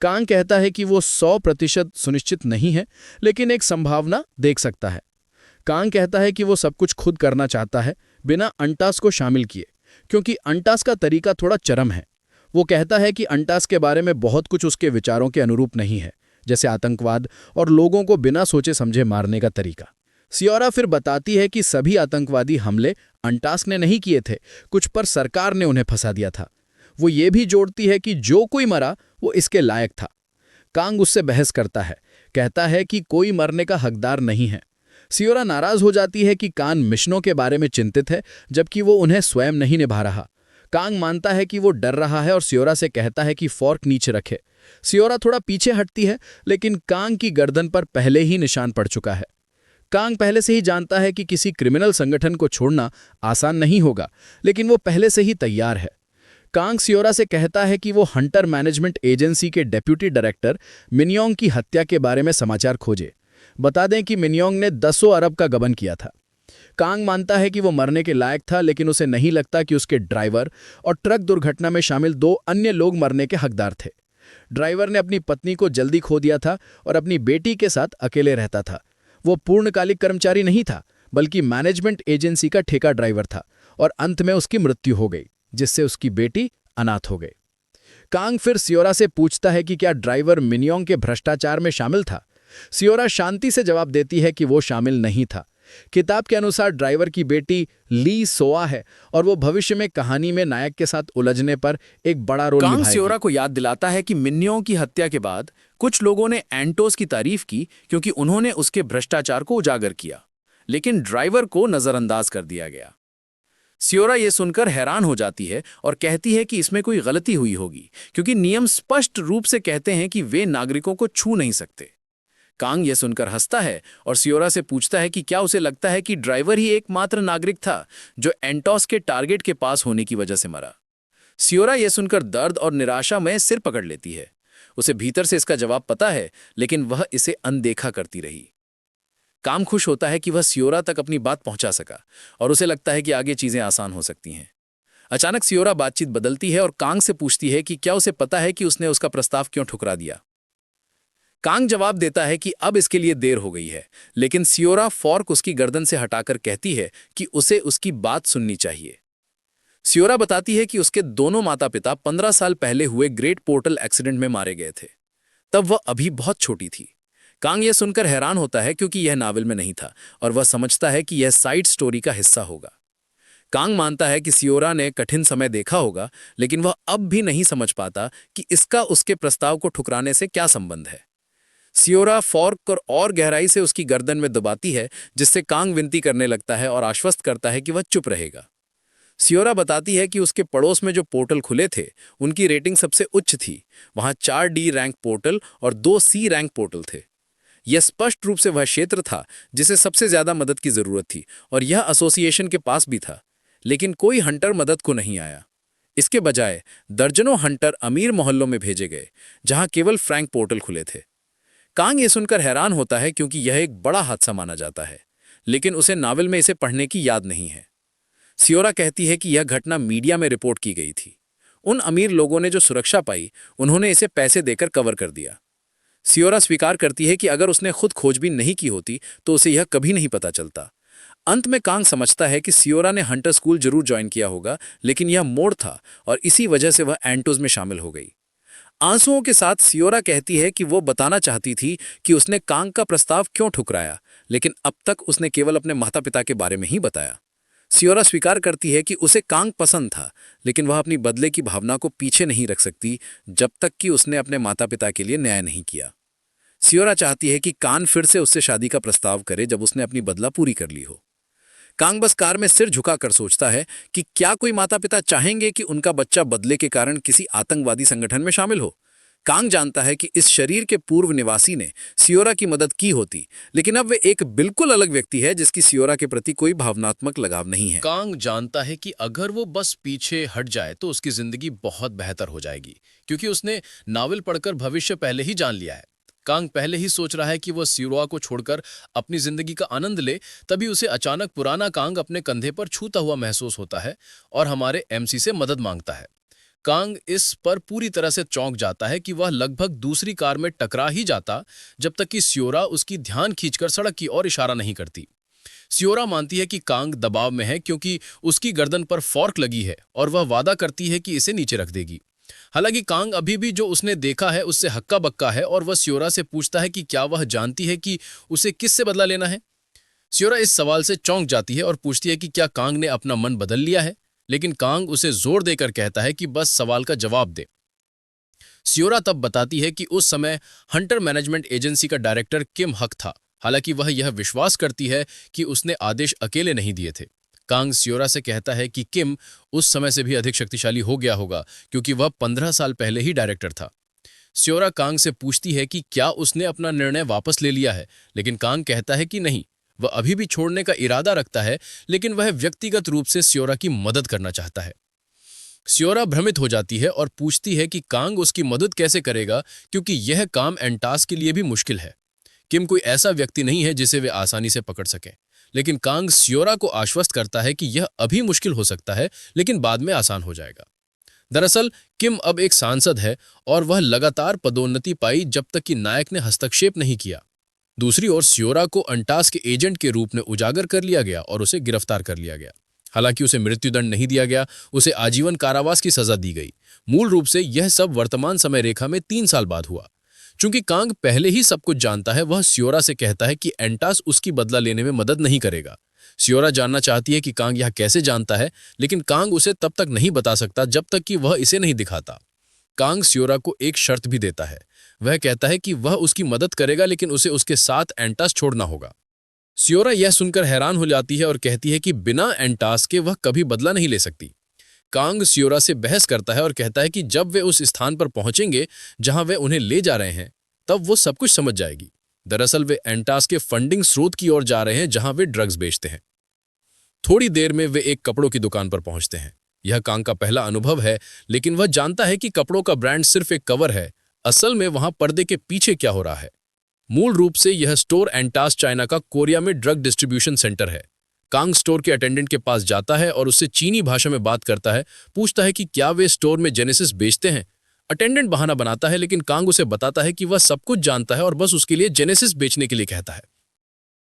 कांग कहता है कि वो 100% सुनिश्चित नहीं है, लेकिन एक संभावना देख सकता है। कांग कहता है कि वो सब कुछ खुद करना चाहता है, बिना अंटास को शामिल किए, क्योंकि अंटास का तरीका थोड़ा चरम है। वो कहता है कि अंटास के बारे में बहुत कुछ उसके विचारों के अनुरूप नहीं है, जैसे आतंकवाद और लोगों को बिना सोचे समझे मारने का तरीका। सियोरा फिर बताती है कि सभी आतंकवादी हमले अंटास ने नहीं किए थे, कुछ पर सरकार ने उन्हें फंसा दिया था। वो ये भी जोड़ती है कि जो कोई मरा वो इसके लायक था। कांग उससे बहस करता है, कहता है कि कोई मरने का हकदार नहीं है। सियोरा नाराज हो जाती है कि कांग मिशनों के बारे में चिंतित है, जबकि वो उन्हें स्वयं नहीं निभा रहा। कांग मानता है कि वो डर रहा है और सियोरा से कहता है कि फॉर्क नीचे रखे। सियोरा थोड़ा पीछे हटती है, लेकिन कांग की गर्दन पर पहले ही निशान पड़ चुका है। कांग पहले से ही जानता है कि किसी क्रिमिनल संगठन को छोड़ना आसान नहीं होगा, लेकिन वो पहले से ही तैयार है। कांग सियोरा से कहता है कि वो हंटर मैनेजमेंट एजेंसी के डेप्यूटी डायरेक्टर मिन्योंग की हत्या के बारे में समाचार खोजे। बता दें कि मिन्योंग ने 10 अरब का गबन किया था। कांग मानता है कि वो मरने के लायक था, लेकिन उसे नहीं लगता कि उसके ड्राइवर और ट्रक दुर्घटना में शामिल 2 अन्य लोग मरने के हकदार थे। ड्राइवर ने अपनी पत्नी को जल्दी खो दिया था और अपनी बेटी के साथ अकेले रहता था। वो पूर्णकालिक कर्मचारी नहीं था, बल्कि मैनेजमेंट एजेंसी का ठेका ड्राइवर था, और अंत में उसकी मृत्यु हो गई, जिससे उसकी बेटी अनाथ हो गई। कांग फिर सियोरा से पूछता है कि क्या ड्राइवर मिनियोंग के भ्रष्टाचार में शामिल था। सियोरा शांति से जवाब देती है कि वो शामिल नहीं था। किताब के अनुसार ड्राइवर की बेटी ली सोआ है और वो भविष्य में कहानी में नायक के साथ उलझने पर एक बड़ा रोल कांग निभाएगी। सियोरा को याद दिलाता है कि मिन्यों की हत्या के बाद कुछ लोगों ने एंटोस की तारीफ की क्योंकि उन्होंने उसके भ्रष्टाचार को उजागर किया, लेकिन ड्राइवर को नजरअंदाज कर दिया गया। सियोरा ये सुनकर हैरान हो जाती है और कहती है कि इसमें कोई गलती हुई होगी, क्योंकि नियम स्पष्ट रूप से कहते हैं कि वे नागरिकों को छू नहीं सकते। कांग ये सुनकर हंसता है और सियोरा से पूछता है कि क्या उसे लगता है कि ड्राइवर ही एकमात्र नागरिक था जो एंटोस के टारगेट के पास होने की वजह से मरा। सियोरा ये सुनकर दर्द और निराशा में सिर पकड़ लेती है। उसे भीतर से इसका जवाब पता है, लेकिन वह इसे अनदेखा करती रही। काम खुश होता है कि वह सियोरा तक अपनी बात पहुंचा सका और उसे लगता है कि आगे चीजें आसान हो सकती हैं। अचानक सियोरा बातचीत बदलती है और कांग से पूछती है कि क्या उसे पता है कि उसने उसका प्रस्ताव क्यों ठुकरा दिया। कांग जवाब देता है कि अब इसके लिए देर हो गई है, लेकिन सियोरा फॉर्क उसकी गर्दन से हटाकर कहती है कि उसे उसकी बात सुननी चाहिए। सियोरा बताती है कि उसके दोनों माता पिता 15 साल पहले हुए ग्रेट पोर्टल एक्सीडेंट में मारे गए थे। तब वह अभी बहुत छोटी थी। कांग यह सुनकर हैरान होता है क्योंकि यह नावल में नहीं था और वह समझता है कि यह साइड स्टोरी का हिस्सा होगा। कांग मानता है कि सियोरा ने कठिन समय देखा होगा, लेकिन वह अब भी नहीं समझ पाता कि इसका उसके प्रस्ताव को ठुकराने से क्या संबंध है। सियोरा फॉर्क और गहराई से उसकी गर्दन में दबाती है, जिससे कांग विनती करने लगता है और आश्वस्त करता है कि वह चुप रहेगा। सियोरा बताती है कि उसके पड़ोस में जो पोर्टल खुले थे उनकी रेटिंग सबसे उच्च थी। वहां 4D रैंक पोर्टल और 2 C रैंक पोर्टल थे। यह स्पष्ट रूप से वह क्षेत्र था जिसे सबसे ज्यादा मदद की जरूरत थी और यह एसोसिएशन के पास भी था, लेकिन कोई हंटर मदद को नहीं आया। इसके बजाय दर्जनों हंटर अमीर मोहल्लों में भेजे गए जहां केवल फ्रैंक पोर्टल खुले थे। कांग ये सुनकर हैरान होता है क्योंकि यह एक बड़ा हादसा माना जाता है, लेकिन उसे नावल में इसे पढ़ने की याद नहीं है। सियोरा कहती है कि यह घटना मीडिया में रिपोर्ट की गई थी। उन अमीर लोगों ने जो सुरक्षा पाई उन्होंने इसे पैसे देकर कवर कर दिया। सियोरा स्वीकार करती है कि अगर उसने खुद खोजबीन नहीं की होती तो उसे यह कभी नहीं पता चलता। अंत में कांग समझता है कि सियोरा ने हंटर स्कूल जरूर ज्वाइन किया होगा, लेकिन यह मोड़ था और इसी वजह से वह एंटोस में शामिल हो गई। आंसुओं के साथ सियोरा कहती है कि वो बताना चाहती थी कि उसने कांग का प्रस्ताव क्यों ठुकराया, लेकिन अब तक उसने केवल अपने माता पिता के बारे में ही बताया। सियोरा स्वीकार करती है कि उसे कांग पसंद था, लेकिन वह अपनी बदले की भावना को पीछे नहीं रख सकती जब तक कि उसने अपने माता पिता के लिए न्याय नहीं किया। सियोरा चाहती है कि कांग फिर से उससे शादी का प्रस्ताव करे जब उसने अपनी बदला पूरी कर ली हो। कांग बस कार में सिर झुकाकर सोचता है कि क्या कोई माता पिता चाहेंगे कि उनका बच्चा बदले के कारण किसी आतंकवादी संगठन में शामिल हो। कांग जानता है कि इस शरीर के पूर्व निवासी ने सियोरा की मदद की होती, लेकिन अब वे एक बिल्कुल अलग व्यक्ति है जिसकी सियोरा के प्रति कोई भावनात्मक लगाव नहीं है। कांग जानता है कि अगर वो बस पीछे हट जाए तो उसकी जिंदगी बहुत बेहतर हो जाएगी, क्योंकि उसने नावल पढ़कर भविष्य पहले ही जान लिया है। कांग पहले ही सोच रहा है कि वह सियोरा को छोड़कर अपनी जिंदगी का आनंद ले, तभी उसे अचानक पुराना कांग अपने कंधे पर छूता हुआ महसूस होता है और हमारे MC से मदद मांगता है। कांग इस पर पूरी तरह से चौंक जाता है कि वह लगभग दूसरी कार में टकरा ही जाता जब तक कि सियोरा उसकी ध्यान खींचकर सड़क की ओर इशारा नहीं करती। सियोरा मानती है कि कांग दबाव में है क्योंकि उसकी गर्दन पर फॉर्क लगी है और वह वादा करती है कि इसे नीचे रख देगी। हालांकि कांग अभी भी जो उसने देखा है उससे हक्का बक्का है और वह सियोरा से पूछता है कि क्या वह जानती है कि उसे किससे बदला लेना है। सियोरा इस सवाल से चौंक जाती है और पूछती है कि क्या कांग ने अपना मन बदल लिया है, लेकिन कांग उसे जोर देकर कहता है कि बस सवाल का जवाब दे। सियोरा तब बताती है कि उस समय हंटर मैनेजमेंट एजेंसी का डायरेक्टर किम हक था। हालांकि वह यह विश्वास करती है कि उसने आदेश अकेले नहीं दिए थे। कांग सियोरा से कहता है कि किम उस समय से भी अधिक शक्तिशाली हो गया होगा क्योंकि वह 15 साल पहले ही डायरेक्टर था। सियोरा कांग से पूछती है कि क्या उसने अपना निर्णय वापस ले लिया है, लेकिन कांग कहता है कि नहीं, वह अभी भी छोड़ने का इरादा रखता है, लेकिन वह व्यक्तिगत रूप से सियोरा की मदद करना चाहता है। सियोरा भ्रमित हो जाती है और पूछती है कि कांग उसकी मदद कैसे करेगा, क्योंकि यह काम एंटास के लिए भी मुश्किल है। किम कोई ऐसा व्यक्ति नहीं है जिसे वे आसानी से पकड़ सकें, लेकिन कांग सियोरा को आश्वस्त करता है कि यह अभी मुश्किल हो सकता है लेकिन बाद में आसान हो जाएगा। दरअसल किम अब एक सांसद है और वह लगातार पदोन्नति पाई जब तक कि नायक ने हस्तक्षेप नहीं किया। दूसरी ओर सियोरा को अंटास के एजेंट के रूप में उजागर कर लिया गया और उसे गिरफ्तार कर लिया गया। हालांकि उसे मृत्युदंड नहीं दिया गया, उसे आजीवन कारावास की सजा दी गई। मूल रूप से यह सब वर्तमान समय रेखा में 3 साल बाद हुआ। चूंकि कांग पहले ही सब कुछ जानता है, वह सियोरा से कहता है कि एंटास उसकी बदला लेने में मदद नहीं करेगा। सियोरा जानना चाहती है कि कांग यह कैसे जानता है, लेकिन कांग उसे तब तक नहीं बता सकता जब तक कि वह इसे नहीं दिखाता। कांग सियोरा को एक शर्त भी देता है। वह कहता है कि वह उसकी मदद करेगा लेकिन उसे उसके साथ एंटास छोड़ना होगा। सियोरा यह सुनकर हैरान हो जाती है और कहती है कि बिना एंटास के वह कभी बदला नहीं ले सकती। कांग सियोरा से बहस करता है और कहता है कि जब वे उस स्थान पर पहुंचेंगे जहां वे उन्हें ले जा रहे हैं तब वो सब कुछ समझ जाएगी। दरअसल वे एंटास के फंडिंग स्रोत की ओर जा रहे हैं जहां वे ड्रग्स बेचते हैं। थोड़ी देर में वे एक कपड़ों की दुकान पर पहुंचते हैं। यह कांग का पहला अनुभव है, लेकिन वह जानता है कि कपड़ों का ब्रांड सिर्फ एक कवर है। असल में वहां पर्दे के पीछे क्या हो रहा है। मूल रूप से यह स्टोर एंटास चाइना का कोरिया में ड्रग डिस्ट्रीब्यूशन सेंटर है। कांग स्टोर के अटेंडेंट के पास जाता है और उससे चीनी भाषा में बात करता है, पूछता है कि क्या वे स्टोर में जेनेसिस बेचते हैं। अटेंडेंट बहाना बनाता है, लेकिन कांग उसे बताता है कि वह सब कुछ जानता है और बस उसके लिए जेनेसिस बेचने के लिए कहता है।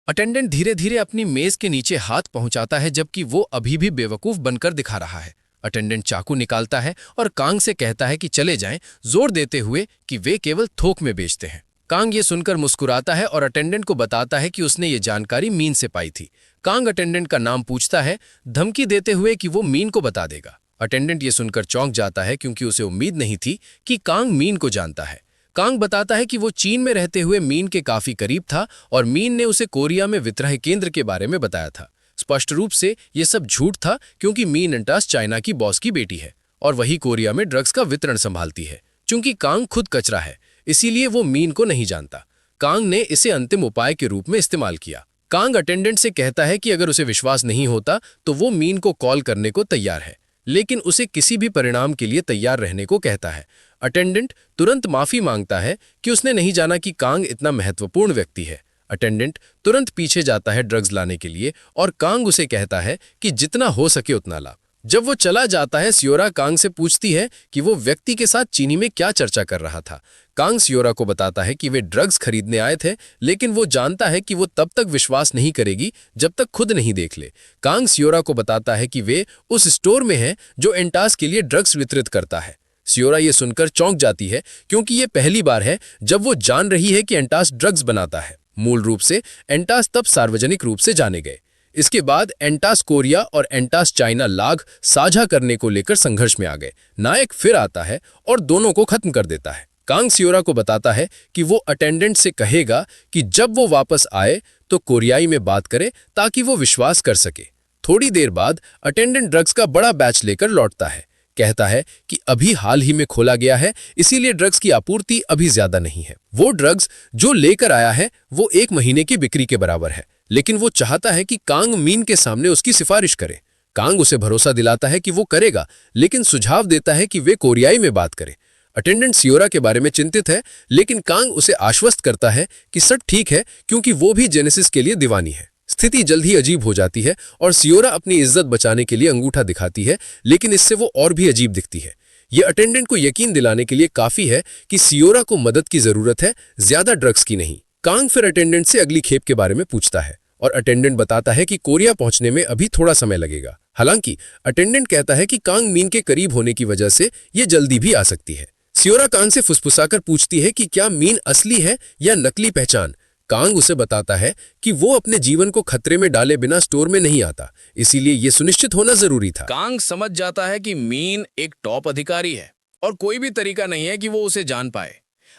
अटेंडेंट धीरे धीरे अपनी मेज के नीचे हाथ पहुंचाता है, जबकि वो अभी भी बेवकूफ बनकर दिखा रहा है। अटेंडेंट चाकू निकालता है और कांग से कहता है कि चले जाएं, जोर देते हुए कि वे केवल थोक में बेचते हैं। कांग ये सुनकर मुस्कुराता है और अटेंडेंट को बताता है कि उसने ये जानकारी मीन से पाई थी। कांग अटेंडेंट का नाम पूछता है, धमकी देते हुए कि वो मीन को बता देगा। अटेंडेंट ये सुनकर चौंक जाता है, क्योंकि उसे उम्मीद नहीं थी कि कांग मीन को जानता है। कांग बताता है कि वो चीन में रहते हुए मीन के काफी करीब था और मीन ने उसे कोरिया में विक्रय केंद्र के बारे में बताया था। स्पष्ट रूप से ये सब झूठ था, क्योंकि मीन एंटास चाइना की बॉस की बेटी है और वही कोरिया में ड्रग्स का वितरण संभालती है। चूंकि कांग खुद कचरा है, इसीलिए वो मीन को नहीं जानता। कांग ने इसे अंतिम उपाय के रूप में इस्तेमाल किया। कांग अटेंडेंट से कहता है कि अगर उसे विश्वास नहीं होता तो वो मीन को कॉल करने को तैयार है, लेकिन उसे किसी भी परिणाम के लिए तैयार रहने को कहता है। अटेंडेंट तुरंत माफी मांगता है कि उसने नहीं जाना कि कांग इतना महत्वपूर्ण व्यक्ति है। अटेंडेंट तुरंत पीछे जाता है ड्रग्स लाने के लिए और कांग उसे कहता है कि जितना हो सके उतना ला। जब वो चला जाता है, सियोरा कांग से पूछती है कि वो व्यक्ति के साथ चीनी में क्या चर्चा कर रहा था। कांग सियोरा को बताता है कि वे ड्रग्स खरीदने आए थे, लेकिन वो जानता है कि वो तब तक विश्वास नहीं करेगी जब तक खुद नहीं देख ले। कांग सियोरा को बताता है कि वे उस स्टोर में हैं जो एंटास के लिए ड्रग्स वितरित करता है। सियोरा ये सुनकर चौंक जाती है, क्योंकि ये पहली बार है जब वो जान रही है कि एंटास ड्रग्स बनाता है। मूल रूप से एंटास तब सार्वजनिक रूप से जाने गए। इसके बाद एंटास कोरिया और एंटास चाइना लाग साझा करने को लेकर संघर्ष में आ गए। नायक फिर आता है और दोनों को खत्म कर देता है। कांग सियोरा को बताता है कि वो अटेंडेंट से कहेगा कि जब वो वापस आए तो कोरियाई में बात करे ताकि वो विश्वास कर सके। थोड़ी देर बाद अटेंडेंट ड्रग्स का बड़ा बैच लेकर लौटता है। कहता है कि अभी हाल ही में खोला गया है, इसीलिए ड्रग्स की आपूर्ति अभी ज्यादा नहीं है। वो ड्रग्स जो लेकर आया है वो 1 महीने की बिक्री के बराबर है, लेकिन वो चाहता है कि कांग मीन के सामने उसकी सिफारिश करे। कांग उसे भरोसा दिलाता है कि वो करेगा, लेकिन सुझाव देता है कि वे कोरियाई में बात करें। अटेंडेंट सियोरा के बारे में चिंतित है, लेकिन कांग उसे आश्वस्त करता है कि सब ठीक है, क्योंकि वो भी जेनेसिस के लिए दीवानी है। स्थिति जल्द ही अजीब हो जाती है और सियोरा अपनी इज्जत बचाने के लिए अंगूठा दिखाती है, लेकिन इससे वो और भी अजीब दिखती है। ये अटेंडेंट को यकीन दिलाने के लिए काफी है कि सियोरा को मदद की जरूरत है, ज्यादा ड्रग्स की नहीं। कांग फिर अटेंडेंट से अगली खेप के बारे में पूछता है और अटेंडेंट बताता है कि कोरिया पहुंचने में अभी थोड़ा समय लगेगा। हालांकि अटेंडेंट कहता है कि कांग मीन के करीब होने की वजह से ये जल्दी भी आ सकती है। सियोरा कांग से फुसफुसाकर पूछती है कि क्या मीन असली है या नकली पहचान। कांग उसे बताता है कि वो अपने जीवन को खतरे में डाले बिना स्टोर में नहीं आता, इसीलिए ये सुनिश्चित होना जरूरी था। कांग समझ जाता है कि मीन एक टॉप अधिकारी है और कोई भी तरीका नहीं है कि वो उसे जान पाए।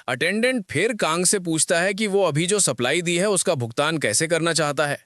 अटेंडेंट फिर कांग से पूछता है कि वो अभी जो सप्लाई दी है उसका भुगतान कैसे करना चाहता है।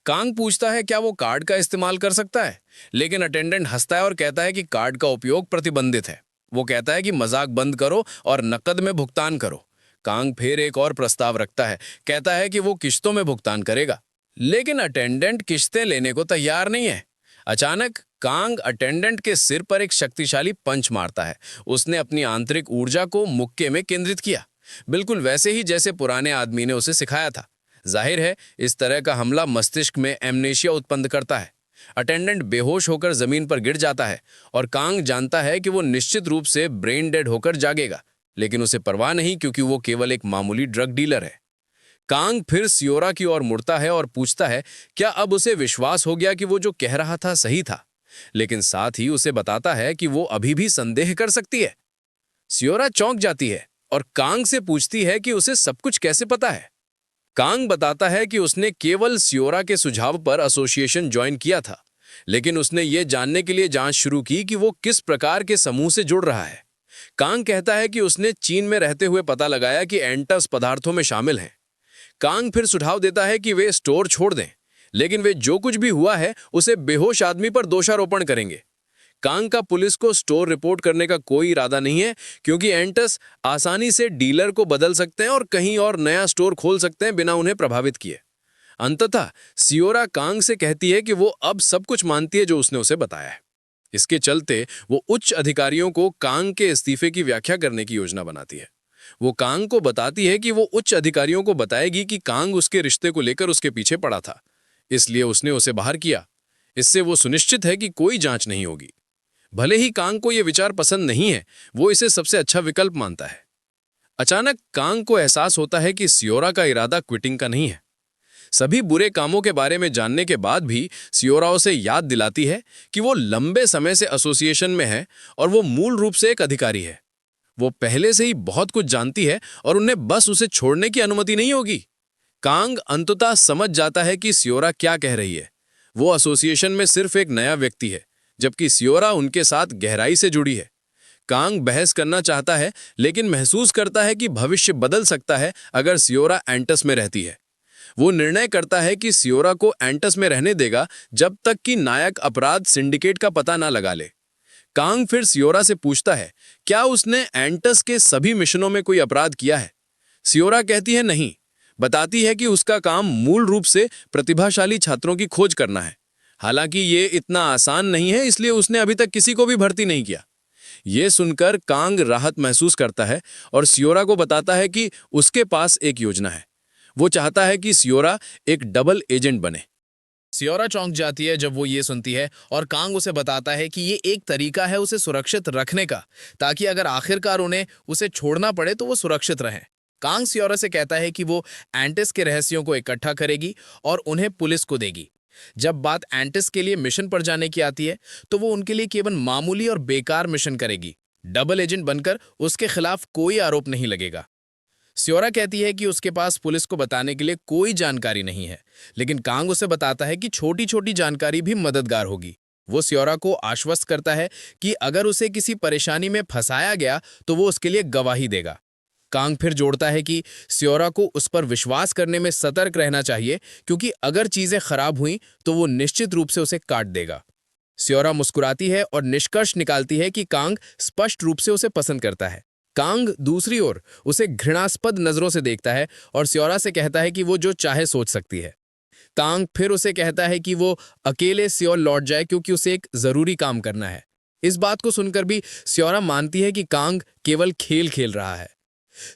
कांग पूछता है क्या वो कार्ड का इस्तेमाल कर सकता है, लेकिन अटेंडेंट हंसता है और कहता है कि कार्ड का उपयोग प्रतिबंधित है। वो कहता है कि मजाक बंद करो और नकद में भुगतान करो। कांग फिर एक और प्रस्ताव रखता है, कहता है कि वो किश्तों में भुगतान करेगा, लेकिन अटेंडेंट किश्तें लेने को तैयार नहीं है। अचानक कांग अटेंडेंट के सिर पर एक शक्तिशाली पंच मारता है। उसने अपनी आंतरिक ऊर्जा को मुक्के में केंद्रित किया, बिल्कुल वैसे ही जैसे पुराने आदमी ने उसे सिखाया था। जाहिर है इस तरह का हमला मस्तिष्क में एमनेशिया उत्पन्न करता है। अटेंडेंट बेहोश होकर जमीन पर गिर जाता है और कांग जानता है कि वो निश्चित रूप से ब्रेन डेड होकर जागेगा, लेकिन उसे परवाह नहीं क्योंकि वो केवल एक मामूली ड्रग डीलर है। कांग फिर सियोरा की ओर मुड़ता है और पूछता है क्या अब उसे विश्वास हो गया कि वो जो कह रहा था सही था, लेकिन साथ ही उसे बताता है कि वो अभी भी संदेह कर सकती है। सियोरा चौंक जाती है और कांग से पूछती है कि उसे सब कुछ कैसे पता है। कांग बताता है कि उसने केवल सियोरा के सुझाव पर एसोसिएशन ज्वाइन किया था, लेकिन उसने ये जानने के लिए जांच शुरू की कि वो किस प्रकार के समूह से जुड़ रहा है। कांग कहता है कि उसने चीन में रहते हुए पता लगाया कि एंटस पदार्थों में शामिल हैं। कांग फिर सुझाव देता है कि वे स्टोर छोड़ दें, लेकिन वे जो कुछ भी हुआ है उसे बेहोश आदमी पर दोषारोपण करेंगे। कांग का पुलिस को स्टोर रिपोर्ट करने का कोई इरादा नहीं है क्योंकि एंटस आसानी से डीलर को बदल सकते हैं और कहीं और नया स्टोर खोल सकते हैं बिना उन्हें प्रभावित किए। अंततः सियोरा कांग से कहती है कि वो अब सब कुछ मानती है जो उसने उसे बताया है। इसके चलते वो उच्च अधिकारियों को कांग के इस्तीफे की व्याख्या करने की योजना बनाती है। वो कांग को बताती है कि वो उच्च अधिकारियों को बताएगी कि कांग उसके रिश्ते को लेकर उसके पीछे पड़ा था, इसलिए उसने उसे बाहर किया। इससे वो सुनिश्चित है कि कोई जांच नहीं होगी। भले ही कांग को यह विचार पसंद नहीं है, वो इसे सबसे अच्छा विकल्प मानता है। अचानक कांग को एहसास होता है कि सियोरा का इरादा क्विटिंग का नहीं है। सभी बुरे कामों के बारे में जानने के बाद भी सियोरा उसे याद दिलाती है कि वो लंबे समय से एसोसिएशन में है और वो मूल रूप से एक अधिकारी है। वो पहले से ही बहुत कुछ जानती है और उन्हें बस उसे छोड़ने की अनुमति नहीं होगी। कांग अंततः समझ जाता है कि सियोरा क्या कह रही है। वो एसोसिएशन में सिर्फ एक नया व्यक्ति है, जबकि सियोरा उनके साथ गहराई से जुड़ी है। कांग बहस करना चाहता है, लेकिन महसूस करता है कि भविष्य बदल सकता है अगर सियोरा एंटस में रहती है। वो निर्णय करता है कि सियोरा को एंटस में रहने देगा जब तक कि नायक अपराध सिंडिकेट का पता ना लगा ले। कांग फिर सियोरा से पूछता है क्या उसने एंटस के सभी मिशनों में कोई अपराध किया है। सियोरा कहती है नहीं, बताती है कि उसका काम मूल रूप से प्रतिभाशाली छात्रों की खोज करना है। हालांकि ये इतना आसान नहीं है, इसलिए उसने अभी तक किसी को भी भर्ती नहीं किया। ये सुनकर कांग राहत महसूस करता है और सियोरा को बताता है कि उसके पास एक योजना है। वो चाहता है कि सियोरा एक डबल एजेंट बने। सियोरा चौंक जाती है जब वो ये सुनती है और कांग उसे बताता है कि ये एक तरीका है उसे सुरक्षित रखने का, ताकि अगर आखिरकार उन्हें उसे छोड़ना पड़े तो वो सुरक्षित रहें। कांग सियोरा से कहता है कि वो एंटिस के रहस्यों को इकट्ठा करेगी और उन्हें पुलिस को देगी। जब बात एंटिस के लिए मिशन पर जाने की आती है तो वो उनके लिए केवल मामूली और बेकार मिशन करेगी। डबल एजेंट बनकर उसके खिलाफ कोई आरोप नहीं लगेगा। सियोरा कहती है कि उसके पास पुलिस को बताने के लिए कोई जानकारी नहीं है, लेकिन कांग उसे बताता है कि छोटी छोटी जानकारी भी मददगार होगी। वो सियोरा को आश्वस्त करता है कि अगर उसे किसी परेशानी में फंसाया गया तो वो उसके लिए गवाही देगा। कांग फिर जोड़ता है कि सियोरा को उस पर विश्वास करने में सतर्क रहना चाहिए, क्योंकि अगर चीजें खराब हुई तो वो निश्चित रूप से उसे काट देगा। सियोरा मुस्कुराती है और निष्कर्ष निकालती है कि कांग स्पष्ट रूप से उसे पसंद करता है। कांग दूसरी ओर उसे घृणास्पद नजरों से देखता है और सियोरा से कहता है कि वो जो चाहे सोच सकती है। कांग फिर उसे कहता है कि वो अकेले सियोल लौट जाए क्योंकि उसे एक जरूरी काम करना है। इस बात को सुनकर भी सियोरा मानती है कि कांग केवल खेल खेल रहा है।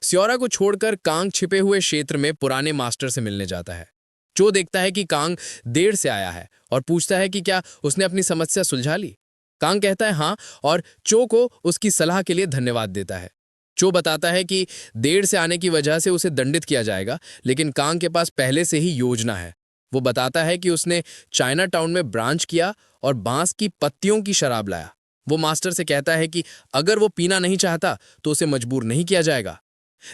सियोरा को छोड़कर कांग छिपे हुए क्षेत्र में पुराने मास्टर से मिलने जाता है। चो देखता है कि कांग देर से आया है और पूछता है कि क्या उसने अपनी समस्या सुलझा ली। कांग कहता है हाँ, और चो को उसकी सलाह के लिए धन्यवाद देता है। चो बताता है कि देर से आने की वजह से उसे दंडित किया जाएगा, लेकिन कांग के पास पहले से ही योजना है। वो बताता है कि उसने चाइना टाउन में ब्रांच किया और बांस की पत्तियों की शराब लाया। वो मास्टर से कहता है कि अगर वो पीना नहीं चाहता तो उसे मजबूर नहीं किया जाएगा,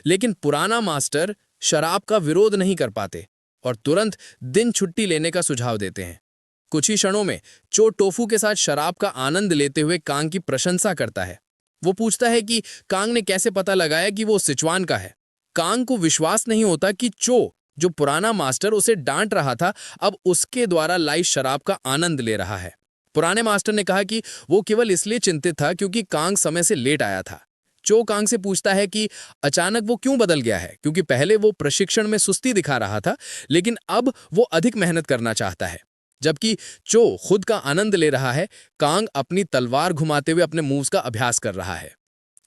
लेकिन पुराना मास्टर शराब का विरोध नहीं कर पाते और तुरंत दिन छुट्टी लेने का सुझाव देते हैं। कुछ ही क्षणों में चो टोफू के साथ शराब का आनंद लेते हुए कांग की प्रशंसा करता है। वो पूछता है कि कांग ने कैसे पता लगाया कि वो सिचुआन का है। कांग को विश्वास नहीं होता कि चो, जो पुराना मास्टर उसे डांट रहा था, अब उसके द्वारा लाई शराब का आनंद ले रहा है। पुराने मास्टर ने कहा कि वो केवल इसलिए चिंतित था क्योंकि कांग समय से लेट आया था। चो कांग से पूछता है कि अचानक वो क्यों बदल गया है, क्योंकि पहले वो प्रशिक्षण में सुस्ती दिखा रहा था, लेकिन अब वो अधिक मेहनत करना चाहता है। जबकि चो खुद का आनंद ले रहा है, कांग अपनी तलवार घुमाते हुए अपने मूव्स का अभ्यास कर रहा है।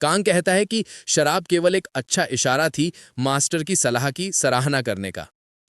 कांग कहता है कि शराब केवल एक अच्छा इशारा थी मास्टर की सलाह की सराहना करने का।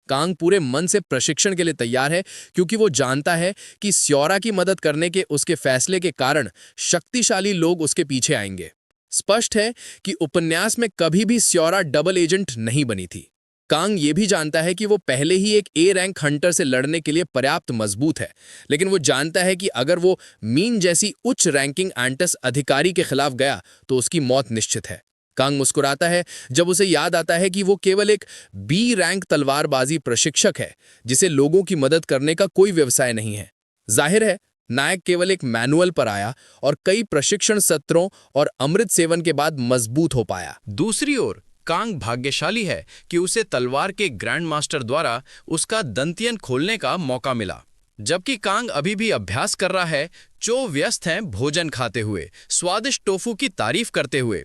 कांग पूरे मन से प्रशिक्षण के लिए तैयार है क्योंकि वो जानता है कि स्योरा की मदद करने के उसके फैसले के कारण शक्तिशाली लोग उसके पीछे आएंगे। स्पष्ट है कि उपन्यास में कभी भी स्योरा डबल एजेंट नहीं बनी थी। कांग ये भी जानता है कि वो पहले ही एक ए रैंक हंटर से लड़ने के लिए पर्याप्त मजबूत है, लेकिन वो जानता है कि अगर वो मीन जैसी उच्च रैंकिंग एंटस अधिकारी के खिलाफ गया तो उसकी मौत निश्चित है। कांग मुस्कुराता है जब उसे याद आता है कि वो केवल एक बी रैंक तलवारबाजी प्रशिक्षक है जिसे लोगों की मदद करने का कोई व्यवसाय नहीं है। जाहिर है नायक केवल एक मैनुअल पर आया और कई प्रशिक्षण सत्रों और अमृत सेवन के बाद मजबूत हो पाया। दूसरी ओर कांग भाग्यशाली है कि उसे तलवार के ग्रैंड मास्टर द्वारा उसका दंतियन खोलने का मौका मिला। जबकि कांग अभी भी अभ्यास कर रहा है, चो व्यस्त हैं भोजन खाते हुए, स्वादिष्ट टोफू की तारीफ करते हुए।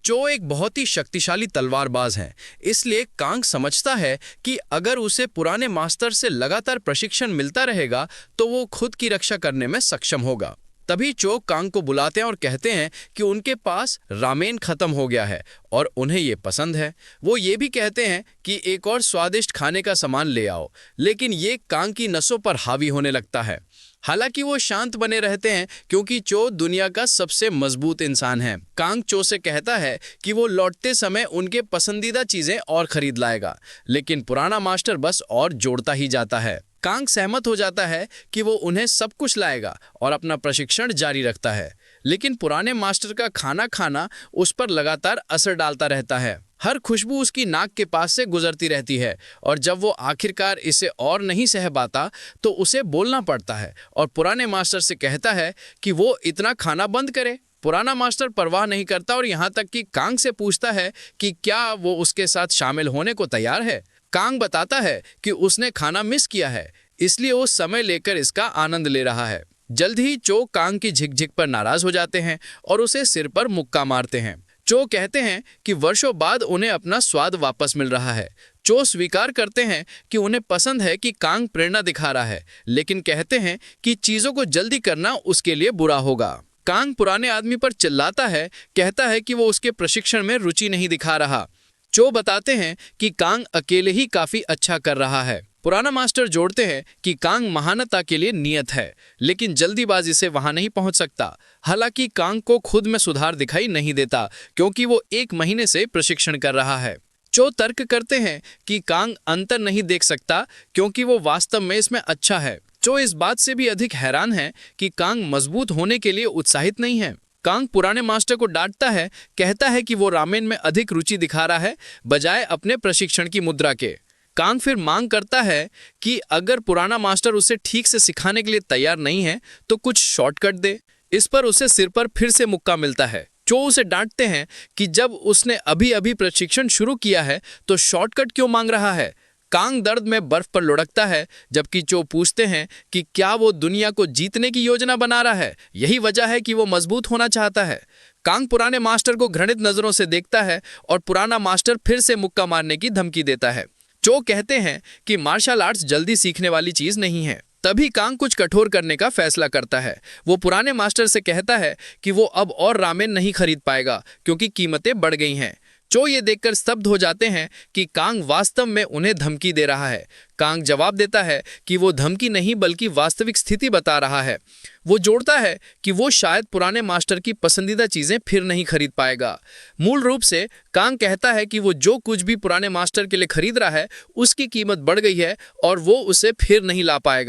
चो एक बहुत ही शक्तिशाली तलवारबाज हैं, इसलिए कांग समझता है कि अगर उसे पुराने मास्टर से लगातार प्रशिक्षण मिलता रहेगा तो वो खुद की रक्षा करने में सक्षम होगा। तभी चो कांग को बुलाते हैं और कहते हैं कि उनके पास रामेन खत्म हो गया है और उन्हें ये पसंद है। वो ये भी कहते हैं कि एक और स्वादिष्ट खाने का सामान ले आओ, लेकिन ये कांग की नसों पर हावी होने लगता है। हालांकि वो शांत बने रहते हैं क्योंकि चो दुनिया का सबसे मजबूत इंसान है। कांग चो से कहता है कि वो लौटते समय उनके पसंदीदा चीजें और खरीद लाएगा, लेकिन पुराना मास्टर बस और जोड़ता ही जाता है। कांग सहमत हो जाता है कि वो उन्हें सब कुछ लाएगा और अपना प्रशिक्षण जारी रखता है, लेकिन पुराने मास्टर का खाना खाना उस पर लगातार असर डालता रहता है। हर खुशबू उसकी नाक के पास से गुजरती रहती है और जब वो आखिरकार इसे और नहीं सह पाता तो उसे बोलना पड़ता है और पुराने मास्टर से कहता है कि वो इतना खाना बंद करे। पुराना मास्टर परवाह नहीं करता और यहाँ तक कि कांग से पूछता है कि क्या वो उसके साथ शामिल होने को तैयार है। कांग बताता है कि उसने खाना मिस किया है, इसलिए वो समय लेकर इसका आनंद ले रहा है। जल्द ही चो कांग की झिकझिक पर नाराज हो जाते हैं और उसे सिर पर मुक्का मारते हैं। चो कहते हैं कि वर्षों बाद उन्हें अपना स्वाद वापस मिल रहा है। चो स्वीकार करते हैं कि उन्हें पसंद है कि कांग प्रेरणा दिखा रहा है, लेकिन कहते हैं कि चीजों को जल्दी करना उसके लिए बुरा होगा। कांग पुराने आदमी पर चिल्लाता है, कहता है कि वो उसके प्रशिक्षण में रुचि नहीं दिखा रहा। चो बताते हैं कि कांग अकेले ही काफी अच्छा कर रहा है। पुराना मास्टर जोड़ते हैं कि कांग महानता के लिए नियत है, लेकिन जल्दीबाजी से वहां नहीं पहुंच सकता। हालांकि कांग को खुद में सुधार दिखाई नहीं देता क्योंकि वो 1 महीने से प्रशिक्षण कर रहा है। चो तर्क करते हैं कि कांग अंतर नहीं देख सकता क्योंकि वो वास्तव में इसमें अच्छा है। चो इस बात से भी अधिक हैरान है कि कांग मजबूत होने के लिए उत्साहित नहीं है। कांग पुराने मास्टर को डांटता है, कहता है कि वो रामेन में अधिक रुचि दिखा रहा है बजाय अपने प्रशिक्षण की मुद्रा के। कांग फिर मांग करता है कि अगर पुराना मास्टर उसे ठीक से सिखाने के लिए तैयार नहीं है तो कुछ शॉर्टकट दे। इस पर उसे सिर पर फिर से मुक्का मिलता है। चो उसे डांटते हैं कि जब उसने अभी अभी प्रशिक्षण शुरू किया है तो शॉर्टकट क्यों मांग रहा है। कांग दर्द में बर्फ पर लुढ़कता है, जबकि चो पूछते हैं कि क्या वो दुनिया को जीतने की योजना बना रहा है, यही वजह है कि वो मजबूत होना चाहता है। कांग पुराने मास्टर को घृणित नजरों से देखता है और पुराना मास्टर फिर से मुक्का मारने की धमकी देता है। चो कहते हैं कि मार्शल आर्ट्स जल्दी सीखने वाली चीज नहीं है। तभी कांग कुछ कठोर करने का फैसला करता है। वो पुराने मास्टर से कहता है कि वो अब और रामेन नहीं खरीद पाएगा क्योंकि कीमतें बढ़ गई हैं। चो ये देखकर स्तब्ध हो जाते हैं कि कांग वास्तव में उन्हें धमकी दे रहा है। कांग जवाब देता है कि वो धमकी नहीं बल्कि वास्तविक स्थिति बता रहा है। वो जोड़ता है कि वो शायद पुराने मास्टर की पसंदीदा चीजें फिर नहीं खरीद पाएगा। मूल रूप से कांग कहता है कि वो जो कुछ भी पुराने मास्टर के लिए खरीद रहा है उसकी कीमत बढ़ गई है और वो उसे फिर नहीं ला पाएगा।